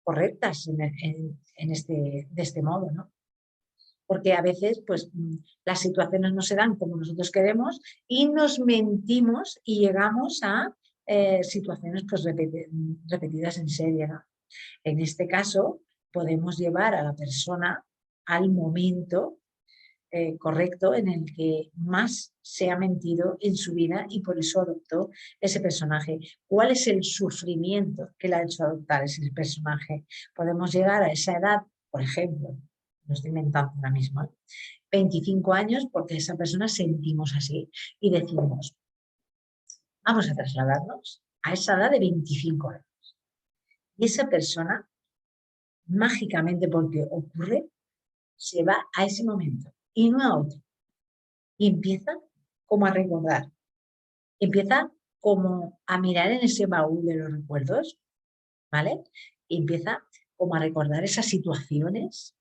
correctas de este modo, ¿no? Porque a veces pues, las situaciones no se dan como nosotros queremos y nos mentimos y llegamos a situaciones pues, repetidas en serie, ¿no? En este caso, podemos llevar a la persona al momento correcto en el que más se ha mentido en su vida y por eso adoptó ese personaje. ¿Cuál es el sufrimiento que le ha hecho adoptar ese personaje? Podemos llegar a esa edad, por ejemplo, lo estoy inventando ahora mismo, 25 años, porque esa persona sentimos así y decimos, vamos a trasladarnos a esa edad de 25 años. Y esa persona, mágicamente porque ocurre, se va a ese momento y no a otro. Y empieza como a recordar, empieza como a mirar en ese baúl de los recuerdos, ¿vale? Y empieza como a recordar esas situaciones,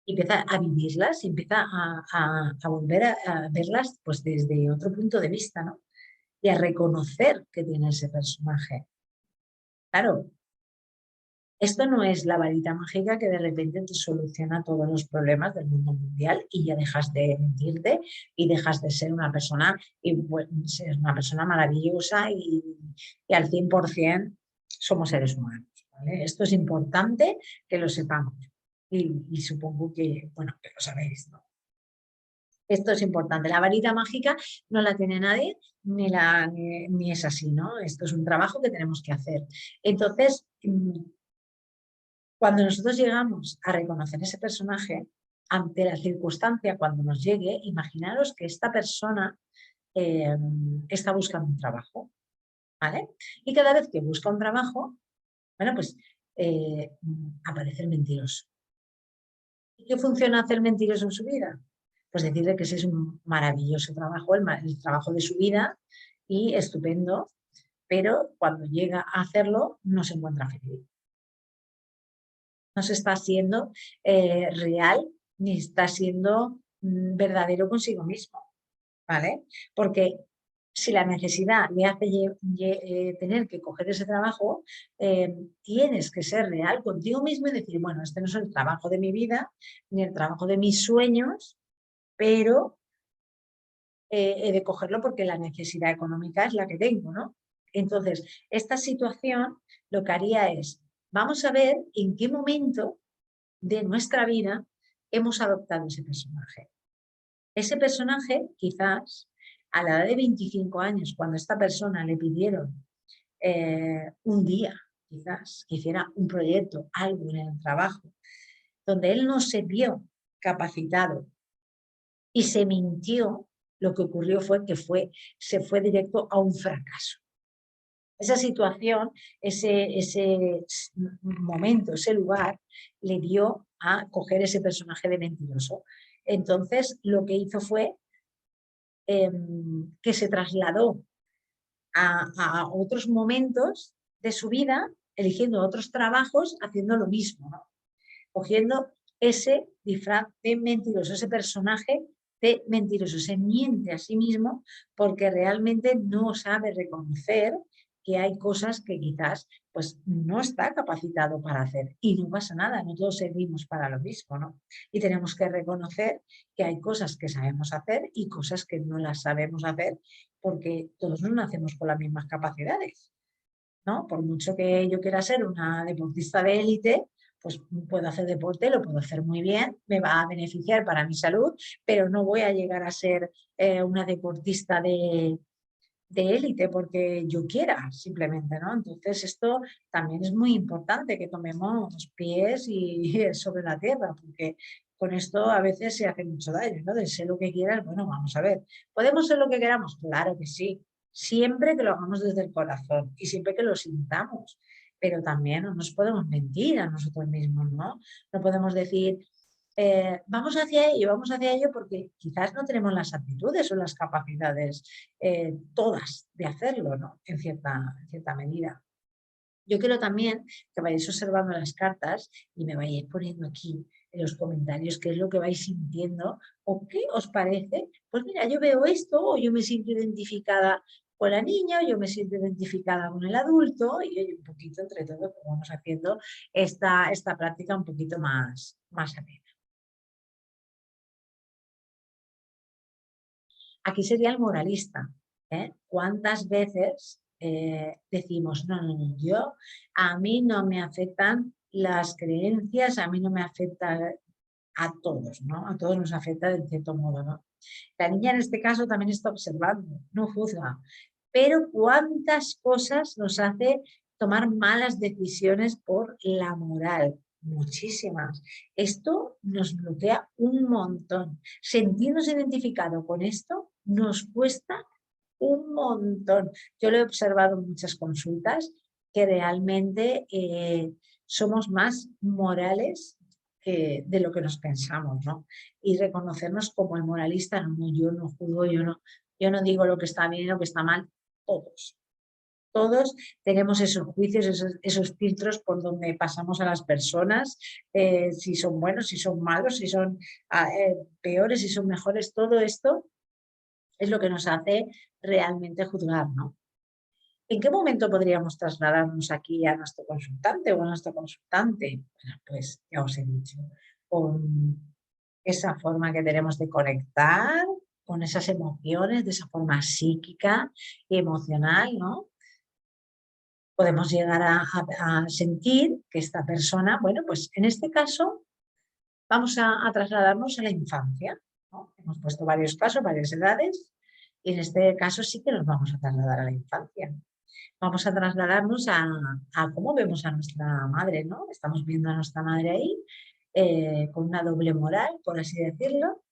empieza a vivirlas, empieza a volver a verlas pues desde otro punto de vista, ¿no? Y a reconocer que tiene ese personaje. Claro, Esto no es la varita mágica que de repente te soluciona todos los problemas del mundo mundial y ya dejas de mentirte y dejas de ser una persona, y, pues, ser una persona maravillosa y al 100% somos seres humanos. ¿Vale? Esto es importante que lo sepamos y supongo que, bueno, que lo sabéis, ¿no? Esto es importante. La varita mágica no la tiene nadie ni es así, ¿no? Esto es un trabajo que tenemos que hacer. Entonces, cuando nosotros llegamos a reconocer ese personaje, ante la circunstancia, cuando nos llegue, imaginaros que esta persona está buscando un trabajo, ¿vale? Y cada vez que busca un trabajo, bueno, pues aparece el mentiroso. ¿Y qué funciona hacer mentiroso en su vida? Pues decirle que ese es un maravilloso trabajo, el trabajo de su vida y estupendo, pero cuando llega a hacerlo no se encuentra feliz. No se está siendo real ni está siendo verdadero consigo mismo, ¿vale? Porque si la necesidad le hace tener que coger ese trabajo, tienes que ser real contigo mismo y decir, bueno, este no es el trabajo de mi vida, ni el trabajo de mis sueños, pero he de cogerlo porque la necesidad económica es la que tengo, ¿no? Entonces, esta situación lo que haría es, vamos a ver en qué momento de nuestra vida hemos adoptado ese personaje. Ese personaje, quizás, a la edad de 25 años, cuando a esta persona le pidieron un día, quizás, que hiciera un proyecto, algo en el trabajo, donde él no se vio capacitado y se mintió, lo que ocurrió fue que se fue directo a un fracaso. Esa situación, ese momento, ese lugar, le dio a coger ese personaje de mentiroso. Entonces, lo que hizo fue que se trasladó a otros momentos de su vida, eligiendo otros trabajos, haciendo lo mismo, ¿no? Cogiendo ese disfraz de mentiroso, ese personaje de mentiroso. Se miente a sí mismo porque realmente no sabe reconocer que hay cosas que quizás pues, no está capacitado para hacer. Y no pasa nada, no todos servimos para lo mismo, ¿no? Y tenemos que reconocer que hay cosas que sabemos hacer y cosas que no las sabemos hacer porque todos no nacemos con las mismas capacidades, ¿no? Por mucho que yo quiera ser una deportista de élite, pues puedo hacer deporte, lo puedo hacer muy bien, me va a beneficiar para mi salud, pero no voy a llegar a ser una deportista de élite porque yo quiera, simplemente, ¿no? Entonces esto también es muy importante que tomemos pies y sobre la tierra, porque con esto a veces se hace mucho daño, ¿no? De ser lo que quieras, bueno, vamos a ver. ¿Podemos ser lo que queramos? Claro que sí, siempre que lo hagamos desde el corazón y siempre que lo sintamos, pero también no nos podemos mentir a nosotros mismos, ¿no? No podemos decir, vamos hacia ello porque quizás no tenemos las aptitudes o las capacidades todas de hacerlo, ¿no? En cierta medida. Yo quiero también que vayáis observando las cartas y me vayáis poniendo aquí en los comentarios qué es lo que vais sintiendo o qué os parece. Pues mira, yo veo esto o yo me siento identificada con la niña o yo me siento identificada con el adulto y un poquito entre todos pues vamos haciendo esta práctica un poquito más amena. Aquí sería el moralista. ¿Cuántas veces decimos, no, yo, a mí no me afectan las creencias, a mí no me afecta a todos, ¿no? A todos nos afecta de cierto modo, ¿no? La niña en este caso también está observando, no juzga, pero cuántas cosas nos hace tomar malas decisiones por la moral. Muchísimas. Esto nos bloquea un montón. Sentirnos identificados con esto nos cuesta un montón. Yo lo he observado en muchas consultas que realmente somos más morales de lo que nos pensamos, ¿no? Y reconocernos como el moralista, no, yo no juzgo, yo no digo lo que está bien y lo que está mal, todos tenemos esos juicios, esos filtros por donde pasamos a las personas, si son buenos, si son malos, si son peores, si son mejores, todo esto es lo que nos hace realmente juzgar, ¿no? ¿En qué momento podríamos trasladarnos aquí a nuestro consultante o a nuestro consultante? Bueno, pues ya os he dicho, con esa forma que tenemos de conectar, con esas emociones, de esa forma psíquica y emocional, ¿no? Podemos llegar a sentir que esta persona, bueno, pues en este caso vamos a trasladarnos a la infancia, ¿no? Hemos puesto varios casos, varias edades, y en este caso sí que nos vamos a trasladar a la infancia. Vamos a trasladarnos a cómo vemos a nuestra madre, ¿no? Estamos viendo a nuestra madre ahí, con una doble moral, por así decirlo,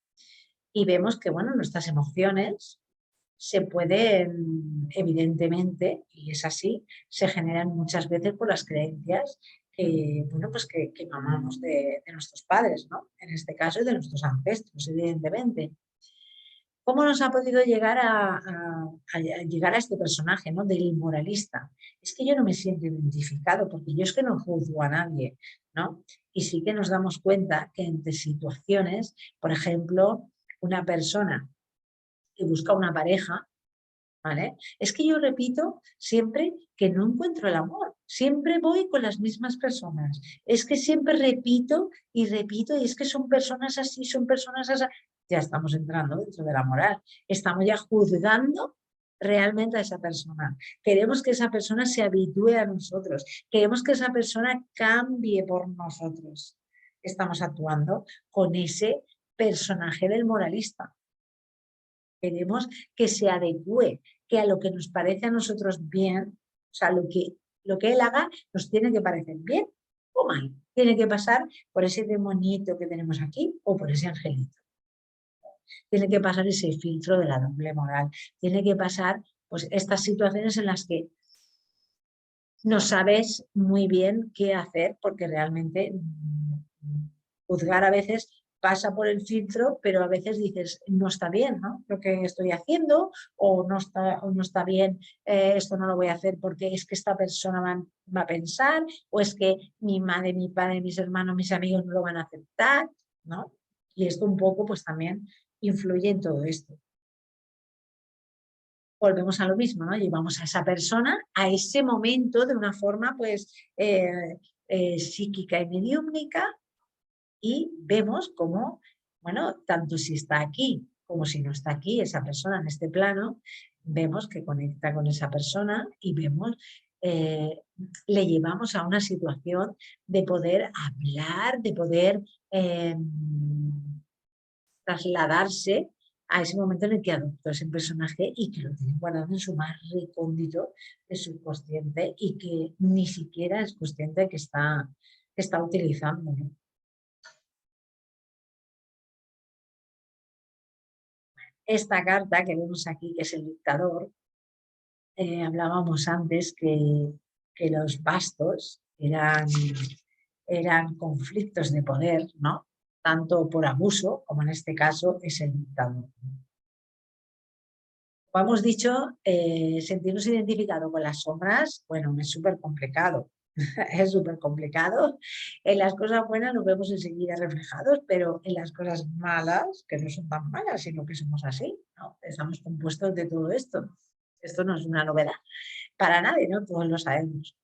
y vemos que, bueno, nuestras emociones se pueden, evidentemente, y es así, se generan muchas veces por las creencias que, bueno, pues que mamamos de nuestros padres, ¿no? En este caso, y de nuestros ancestros, evidentemente. ¿Cómo nos ha podido llegar a llegar a este personaje, ¿no? Del moralista? Es que yo no me siento identificado porque yo es que no juzgo a nadie, ¿no? Y sí que nos damos cuenta que entre situaciones, por ejemplo, una persona que busca una pareja, ¿vale? Es que yo repito siempre que no encuentro el amor, siempre voy con las mismas personas, es que siempre repito y repito y es que son personas así, son personas así. Ya estamos entrando dentro de la moral, estamos ya juzgando realmente a esa persona. Queremos que esa persona se habitúe a nosotros, queremos que esa persona cambie por nosotros. Estamos actuando con ese personaje del moralista. Queremos que se adecue, que a lo que nos parece a nosotros bien, o sea, lo que él haga nos tiene que parecer bien o mal. Tiene que pasar por ese demonito que tenemos aquí o por ese angelito. Tiene que pasar ese filtro de la doble moral. Tiene que pasar pues estas situaciones en las que no sabes muy bien qué hacer porque realmente juzgar a veces pasa por el filtro, pero a veces dices, no está bien, ¿no? Lo que estoy haciendo, o no está bien, esto no lo voy a hacer porque es que esta persona va a pensar, o es que mi madre, mi padre, mis hermanos, mis amigos no lo van a aceptar, ¿no? Y esto un poco pues también influye en todo esto. Volvemos a lo mismo, ¿no? Llevamos a esa persona a ese momento de una forma pues psíquica y mediúmnica y vemos cómo, bueno, tanto si está aquí como si no está aquí esa persona en este plano, vemos que conecta con esa persona y vemos, eh, le llevamos a una situación de poder hablar, de poder trasladarse a ese momento en el que adoptó ese personaje y que lo tiene guardado en su más recóndito de subconsciente y que ni siquiera es consciente que está utilizando, ¿no? Esta carta que vemos aquí, que es el dictador, hablábamos antes que los bastos eran conflictos de poder, ¿no? Tanto por abuso, como en este caso es el dictador. Como hemos dicho, sentirnos identificados con las sombras, bueno, es súper complicado. Es súper complicado. En las cosas buenas nos vemos enseguida reflejados, pero en las cosas malas, que no son tan malas, sino que somos así, ¿no? Estamos compuestos de todo esto. Esto no es una novedad para nadie, ¿no? Todos lo sabemos.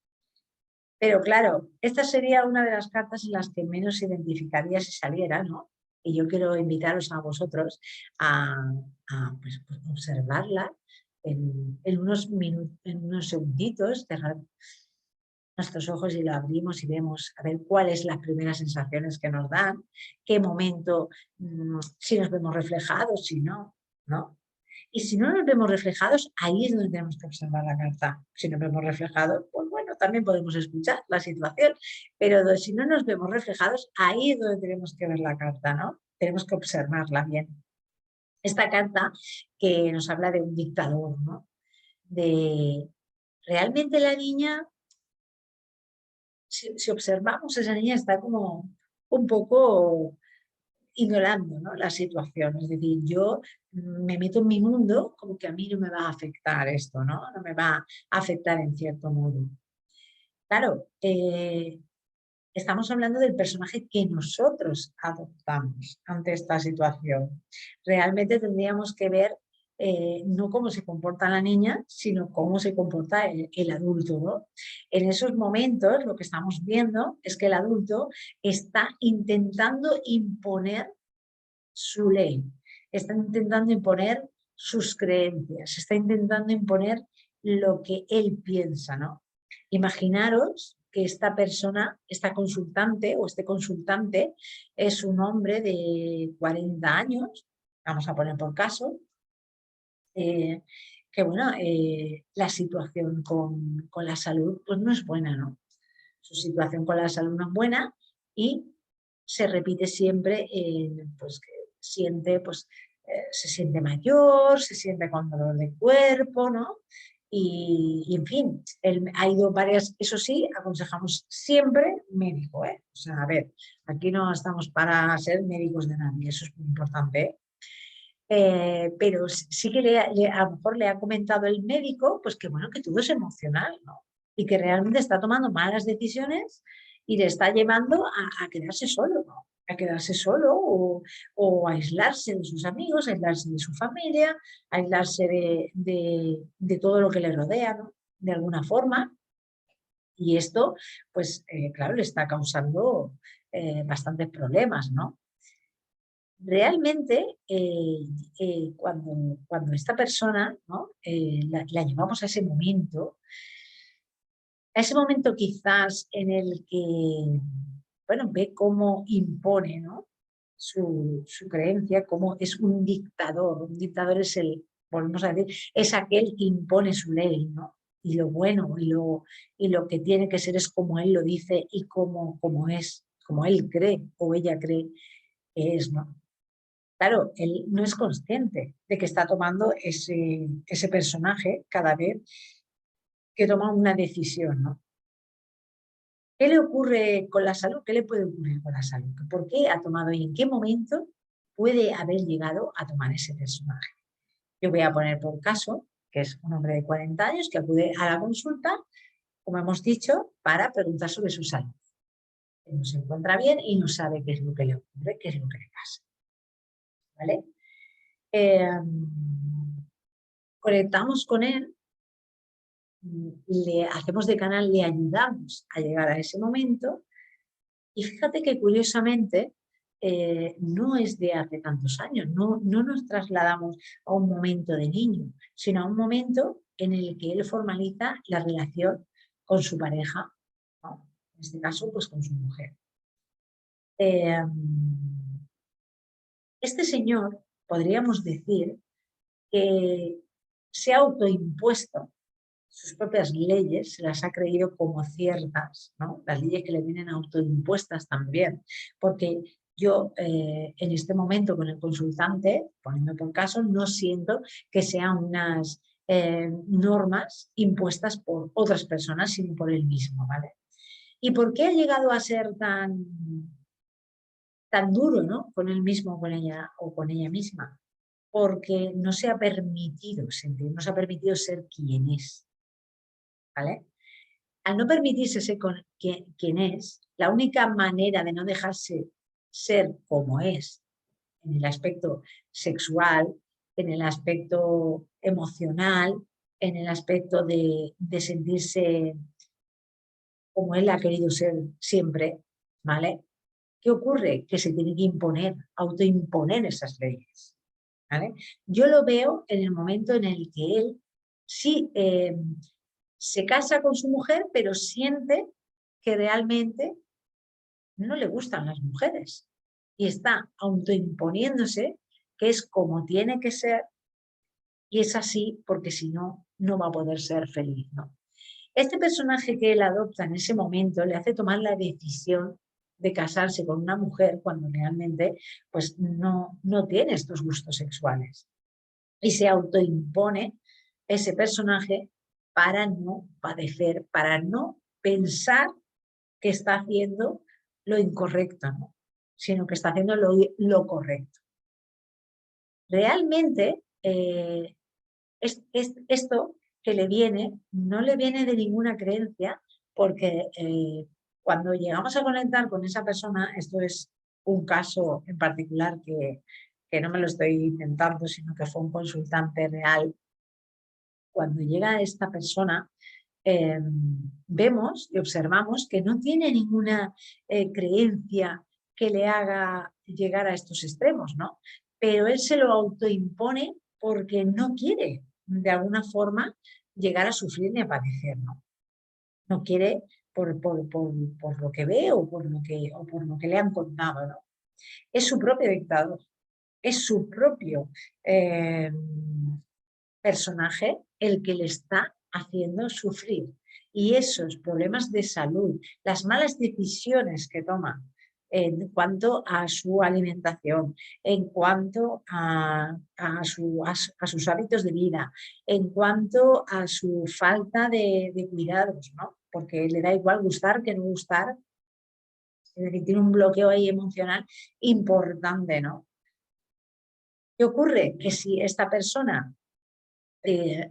Pero claro, esta sería una de las cartas en las que menos se identificaría si saliera, ¿no? Y yo quiero invitaros a vosotros pues, observarla en en unos segunditos, cerrar nuestros ojos y lo abrimos y vemos a ver cuáles son las primeras sensaciones que nos dan, qué momento, si nos vemos reflejados, si no, ¿no? Y si no nos vemos reflejados, ahí es donde tenemos que observar la carta. Si nos vemos reflejados, pues bueno, también podemos escuchar la situación, pero si no nos vemos reflejados, ahí es donde tenemos que ver la carta, ¿no? Tenemos que observarla bien. Esta carta que nos habla de un dictador, ¿no? De realmente la niña, si observamos, esa niña está como un poco ignorando, ¿no? La situación. Es decir, yo me meto en mi mundo como que a mí no me va a afectar esto, ¿no? No me va a afectar en cierto modo. Claro, estamos hablando del personaje que nosotros adoptamos ante esta situación. Realmente tendríamos que ver no cómo se comporta la niña, sino cómo se comporta el adulto, ¿no? En esos momentos lo que estamos viendo es que el adulto está intentando imponer su ley, está intentando imponer sus creencias, está intentando imponer lo que él piensa, ¿no? Imaginaros que esta persona, esta consultante o este consultante es un hombre de 40 años, vamos a poner por caso, que bueno, la situación con la salud pues no es buena, ¿no? Su situación con la salud no es buena y se repite siempre pues que siente, pues, se siente mayor, se siente con dolor de cuerpo, ¿no? Y en fin, ha ido varias, eso sí, aconsejamos siempre médico, ¿eh? O sea, a ver, aquí no estamos para ser médicos de nadie, eso es muy importante, ¿eh? Pero sí que a lo mejor le ha comentado el médico, pues que bueno, que todo es emocional, ¿no? Y que realmente está tomando malas decisiones y le está llevando a quedarse solo, ¿no? A quedarse solo o aislarse de sus amigos, aislarse de su familia, aislarse de todo lo que le rodea, ¿no? De alguna forma. Y esto, pues claro, le está causando bastantes problemas, ¿no? Realmente, cuando esta persona, ¿no? La llevamos a ese momento quizás en el que, bueno, ve cómo impone, ¿no? Su creencia, como es un dictador. Un dictador es volvemos a decir, es aquel que impone su ley, ¿no? Y lo bueno y lo que tiene que ser es como él lo dice y como es, como él cree o ella cree que es, ¿no? Claro, él no es consciente de que está tomando ese personaje cada vez que toma una decisión, ¿no? ¿Qué le ocurre con la salud? ¿Qué le puede ocurrir con la salud? ¿Por qué ha tomado y en qué momento puede haber llegado a tomar ese personaje? Yo voy a poner por caso que es un hombre de 40 años que acude a la consulta, como hemos dicho, para preguntar sobre su salud. Él no se encuentra bien y no sabe qué es lo que le ocurre, qué es lo que le pasa. ¿Vale? Conectamos con él, le hacemos de canal, le ayudamos a llegar a ese momento y fíjate que curiosamente no es de hace tantos años, no nos trasladamos a un momento de niño, sino a un momento en el que él formaliza la relación con su pareja, ¿no? En este caso pues con su mujer. Este señor podríamos decir que se ha autoimpuesto sus propias leyes, se las ha creído como ciertas, ¿no? Las leyes que le vienen autoimpuestas también, porque yo en este momento con el consultante, poniendo por caso, no siento que sean unas normas impuestas por otras personas, sino por él mismo, ¿vale? ¿Y por qué ha llegado a ser tan duro, ¿no? Con él mismo, con ella o con ella misma? Porque no se ha permitido sentir, no se ha permitido ser quien es, ¿vale? Al no permitirse ser quien es, la única manera de no dejarse ser como es, en el aspecto sexual, en el aspecto emocional, en el aspecto de sentirse como él ha querido ser siempre, ¿vale? ¿Qué ocurre? Que se tiene que imponer, autoimponer esas leyes, ¿vale? Yo lo veo en el momento en el que él sí se casa con su mujer, pero siente que realmente no le gustan las mujeres y está autoimponiéndose que es como tiene que ser y es así porque si no, no va a poder ser feliz, ¿no? Este personaje que él adopta en ese momento le hace tomar la decisión de casarse con una mujer cuando realmente pues no tiene estos gustos sexuales y se autoimpone ese personaje para no padecer, para no pensar que está haciendo lo incorrecto, ¿no? Sino que está haciendo lo correcto. Realmente, esto que le viene, no le viene de ninguna creencia, porque cuando llegamos a conectar con esa persona, esto es un caso en particular que que no me lo estoy inventando, sino que fue un consultante real. Cuando llega esta persona, vemos y observamos que no tiene ninguna creencia que le haga llegar a estos extremos, ¿no? Pero él se lo autoimpone porque no quiere, de alguna forma, llegar a sufrir ni a padecer, ¿no? No quiere por lo que ve o por lo que le han contado, ¿no? Es su propio dictador, es su propio personaje el que le está haciendo sufrir. Y esos problemas de salud, las malas decisiones que toma en cuanto a su alimentación, en cuanto a sus hábitos de vida, en cuanto a su falta de cuidados, ¿no? Porque le da igual gustar que no gustar, es decir, tiene un bloqueo ahí emocional importante, ¿no? ¿Qué ocurre? Que si esta persona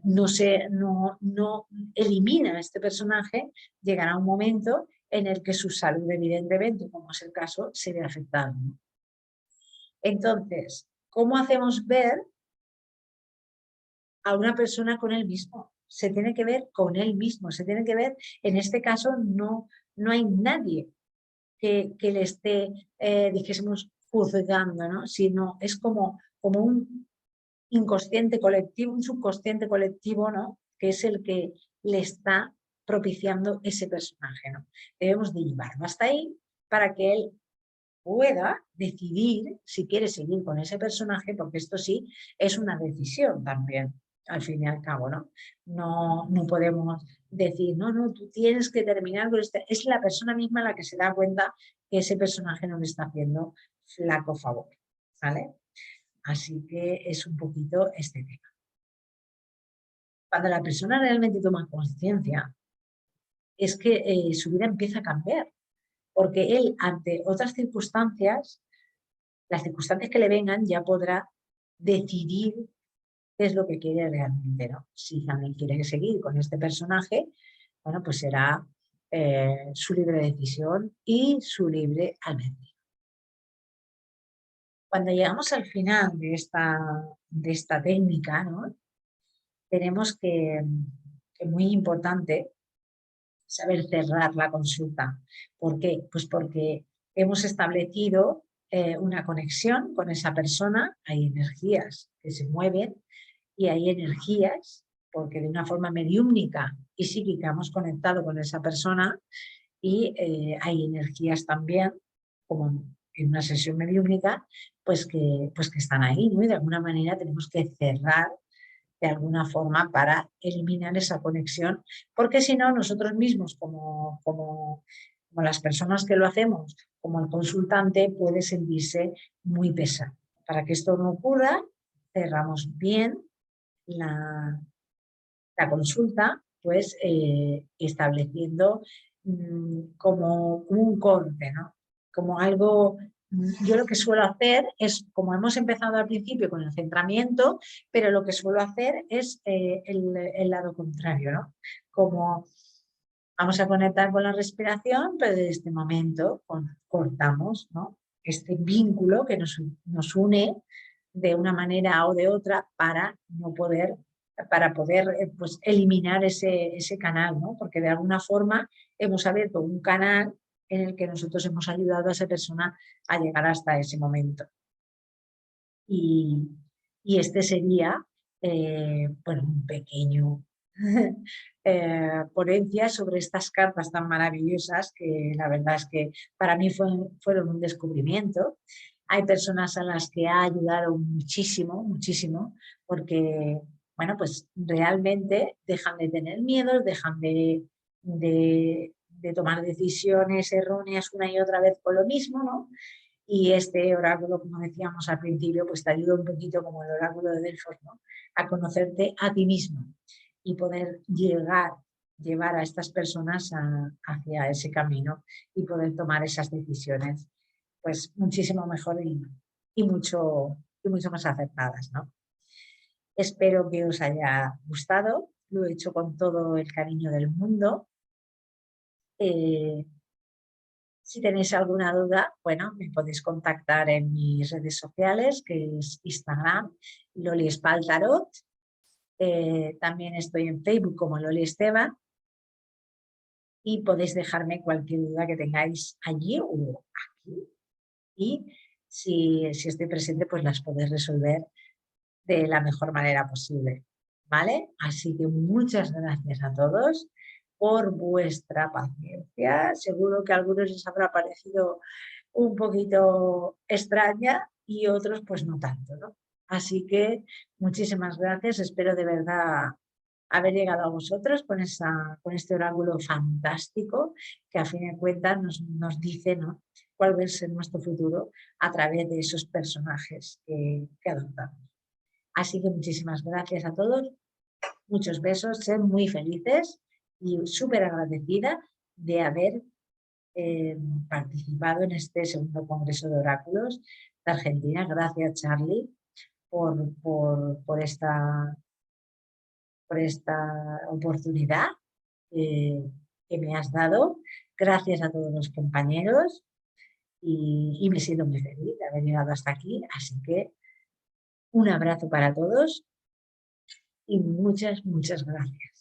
no elimina a este personaje, llegará un momento en el que su salud, evidentemente, como es el caso, se ve afectada, ¿no? Entonces, ¿cómo hacemos ver a una persona con él mismo? Se tiene que ver con él mismo, se tiene que ver, en este caso no hay nadie que le esté, dijésemos, juzgando, ¿no? Sino es como un inconsciente colectivo, un subconsciente colectivo, ¿no? Que es el que le está propiciando ese personaje, ¿no? Debemos de llevarlo hasta ahí para que él pueda decidir si quiere seguir con ese personaje, porque esto sí es una decisión también, al fin y al cabo, ¿no? No podemos decir, no, tú tienes que terminar con este. Es la persona misma la que se da cuenta que ese personaje no le está haciendo flaco favor, ¿vale? Así que es un poquito este tema. Cuando la persona realmente toma conciencia, es que su vida empieza a cambiar, porque él, ante otras circunstancias, las circunstancias que le vengan, ya podrá decidir qué es lo que quiere realmente, ¿no? Si también quiere seguir con este personaje, bueno, pues será su libre decisión y su libre albedrío. Cuando llegamos al final de esta técnica, ¿no? Tenemos que muy importante, saber cerrar la consulta. ¿Por qué? Pues porque hemos establecido una conexión con esa persona, hay energías que se mueven y hay energías, porque de una forma mediúmnica y psíquica hemos conectado con esa persona y hay energías también, como en una sesión mediúmnica, pues que están ahí, ¿no? Y de alguna manera tenemos que cerrar de alguna forma para eliminar esa conexión, porque si no, nosotros mismos, como las personas que lo hacemos, como el consultante, puede sentirse muy pesado. Para que esto no ocurra, cerramos bien la consulta, pues estableciendo como un corte, ¿no? Como algo. Yo lo que suelo hacer es, como hemos empezado al principio con el centramiento, pero lo que suelo hacer es el lado contrario, ¿no? Como vamos a conectar con la respiración, pero desde este momento cortamos, ¿no? Este vínculo que nos une de una manera o de otra para poder pues, eliminar ese canal, ¿no? Porque de alguna forma hemos abierto un canal en el que nosotros hemos ayudado a esa persona a llegar hasta ese momento. Y este sería, bueno, un pequeño ponencia sobre estas cartas tan maravillosas que la verdad es que para mí fueron un descubrimiento. Hay personas a las que ha ayudado muchísimo, muchísimo, porque, bueno, pues realmente dejan de tener miedos, dejan de tomar decisiones erróneas una y otra vez con lo mismo, ¿no? Y este oráculo, como decíamos al principio, pues te ayuda un poquito como el oráculo de Delfos, ¿no? A conocerte a ti mismo y poder llevar a estas personas hacia ese camino y poder tomar esas decisiones pues muchísimo mejor y mucho más acertadas, ¿no? Espero que os haya gustado, lo he hecho con todo el cariño del mundo. Si tenéis alguna duda, bueno, me podéis contactar en mis redes sociales, que es Instagram, Loli Espaltarot. También estoy en Facebook como Loli Esteban y podéis dejarme cualquier duda que tengáis allí o aquí. Y si estoy presente, pues las podéis resolver de la mejor manera posible, ¿vale? Así que muchas gracias a todos por vuestra paciencia. Seguro que a algunos les habrá parecido un poquito extraña y otros pues no tanto, ¿no? Así que muchísimas gracias. Espero de verdad haber llegado a vosotros con este oráculo fantástico que a fin de cuentas nos dice, ¿no?, cuál va a ser nuestro futuro a través de esos personajes que adoptamos. Así que muchísimas gracias a todos, muchos besos, sed muy felices y súper agradecida de haber participado en este segundo Congreso de Oráculos de Argentina. Gracias, Charlie, por esta oportunidad que me has dado. Gracias a todos los compañeros y me siento muy feliz de haber llegado hasta aquí. Así que un abrazo para todos y muchas gracias.